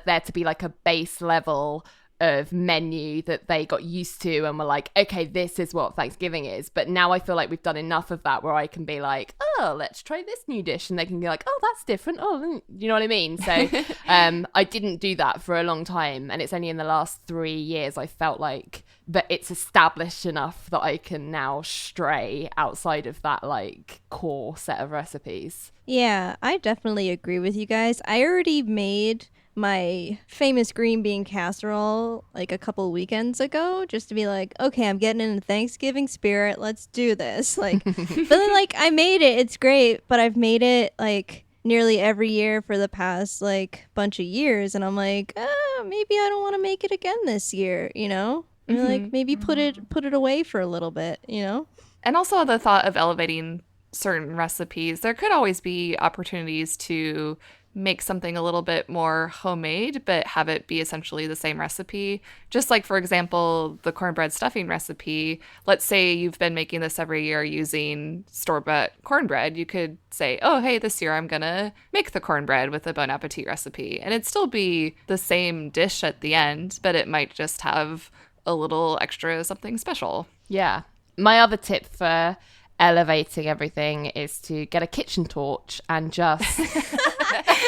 there to be like a base level of menu that they got used to and were like, okay, this is what Thanksgiving is. But now I feel like we've done enough of that where I can be like, oh, let's try this new dish. And they can be like, oh, that's different. Oh, you know what I mean? So I didn't do that for a long time. And it's only in the last 3 years I felt like that it's established enough that I can now stray outside of that like core set of recipes. Yeah, I definitely agree with you guys. I already made my famous green bean casserole like a couple weekends ago just to be like, okay, I'm getting in the Thanksgiving spirit, let's do this. Like but then like I made it, it's great, but I've made it like nearly every year for the past like bunch of years, and I'm like, maybe I don't want to make it again this year, you know? Like maybe put it away for a little bit, you know? And also the thought of elevating certain recipes, there could always be opportunities to make something a little bit more homemade, but have it be essentially the same recipe. Just like, for example, the cornbread stuffing recipe. Let's say you've been making this every year using store-bought cornbread. You could say, oh, hey, this year I'm going to make the cornbread with a Bon Appetit recipe. And it'd still be the same dish at the end, but it might just have a little extra something special. Yeah. My other tip for elevating everything is to get a kitchen torch and just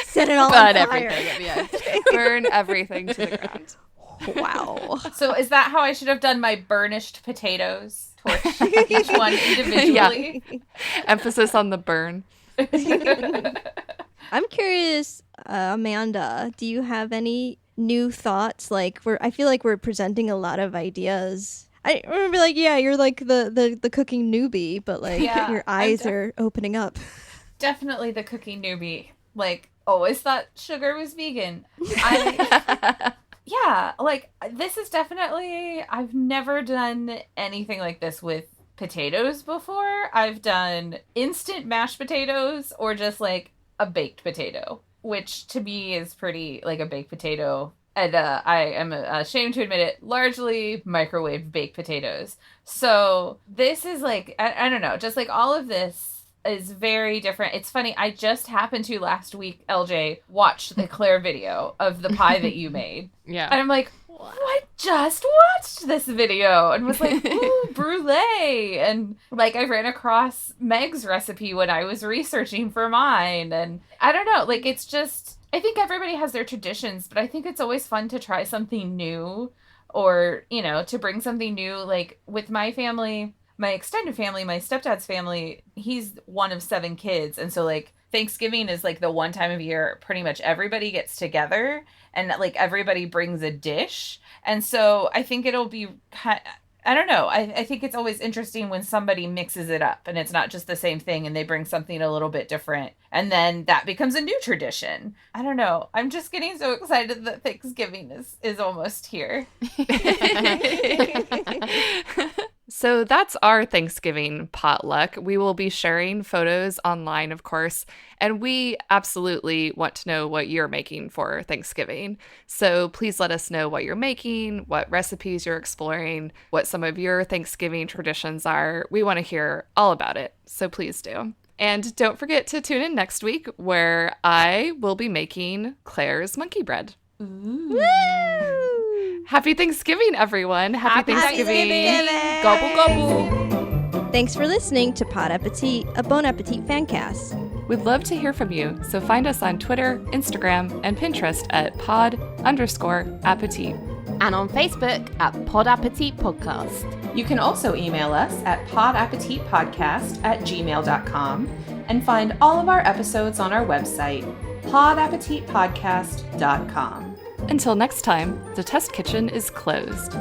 Set it all burn on fire. everything at the end. Burn everything to the ground. Wow. So is that how I should have done my burnished potatoes? Torch each one individually. Yeah. Emphasis on the burn. I'm curious, Amanda, do you have any new thoughts? Like, I feel like we're presenting a lot of ideas. I remember, like, yeah, you're like the cooking newbie, but like Yeah, your eyes are opening up. Definitely the cooking newbie. Like, always thought sugar was vegan. Yeah, like, this is definitely, I've never done anything like this with potatoes before. I've done instant mashed potatoes or just like a baked potato, which to me is pretty like a baked potato. And I am ashamed to admit it, largely microwave baked potatoes. So this is like, I don't know, just like all of this is very different. It's funny, I just happened to last week, LJ, watch the Claire video of the pie that you made. Yeah. And I'm like, I just watched this video and was like, ooh, brulee. And like, I ran across Meg's recipe when I was researching for mine. And I don't know, like, it's just, I think everybody has their traditions, but I think it's always fun to try something new or, you know, to bring something new. Like with my family, my extended family, my stepdad's family, he's one of 7 kids. And so like Thanksgiving is like the one time of year pretty much everybody gets together and like everybody brings a dish. And so I think it'll be, I don't know. I think it's always interesting when somebody mixes it up and it's not just the same thing and they bring something a little bit different. And then that becomes a new tradition. I don't know. I'm just getting so excited that Thanksgiving is almost here. So that's our Thanksgiving potluck. We will be sharing photos online, of course, and we absolutely want to know what you're making for Thanksgiving. So please let us know what you're making, what recipes you're exploring, what some of your Thanksgiving traditions are. We want to hear all about it, so please do. And don't forget to tune in next week where I will be making Claire's monkey bread. Woo! Happy Thanksgiving, everyone. Happy Thanksgiving. Gobble, gobble. Thanks for listening to Pod Appétit, a Bon Appétit fancast. We'd love to hear from you, so find us on Twitter, Instagram, and Pinterest at pod_appetit. And on Facebook at Pod Appétit Podcast. You can also email us at podappetitpodcast@gmail.com and find all of our episodes on our website, podappetitpodcast.com. Until next time, the test kitchen is closed.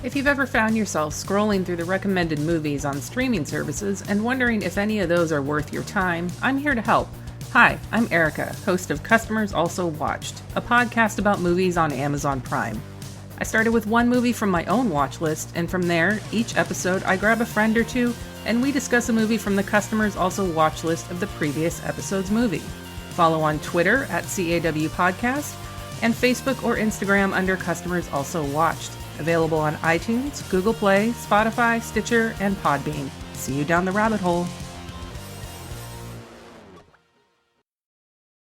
If you've ever found yourself scrolling through the recommended movies on streaming services and wondering if any of those are worth your time, I'm here to help. Hi, I'm Erica, host of Customers Also Watched, a podcast about movies on Amazon Prime. I started with one movie from my own watch list, and from there, each episode I grab a friend or two, and we discuss a movie from the Customers Also Watch list of the previous episode's movie. Follow on Twitter at CAW Podcast and Facebook or Instagram under Customers Also Watched. Available on iTunes, Google Play, Spotify, Stitcher, and Podbean. See you down the rabbit hole.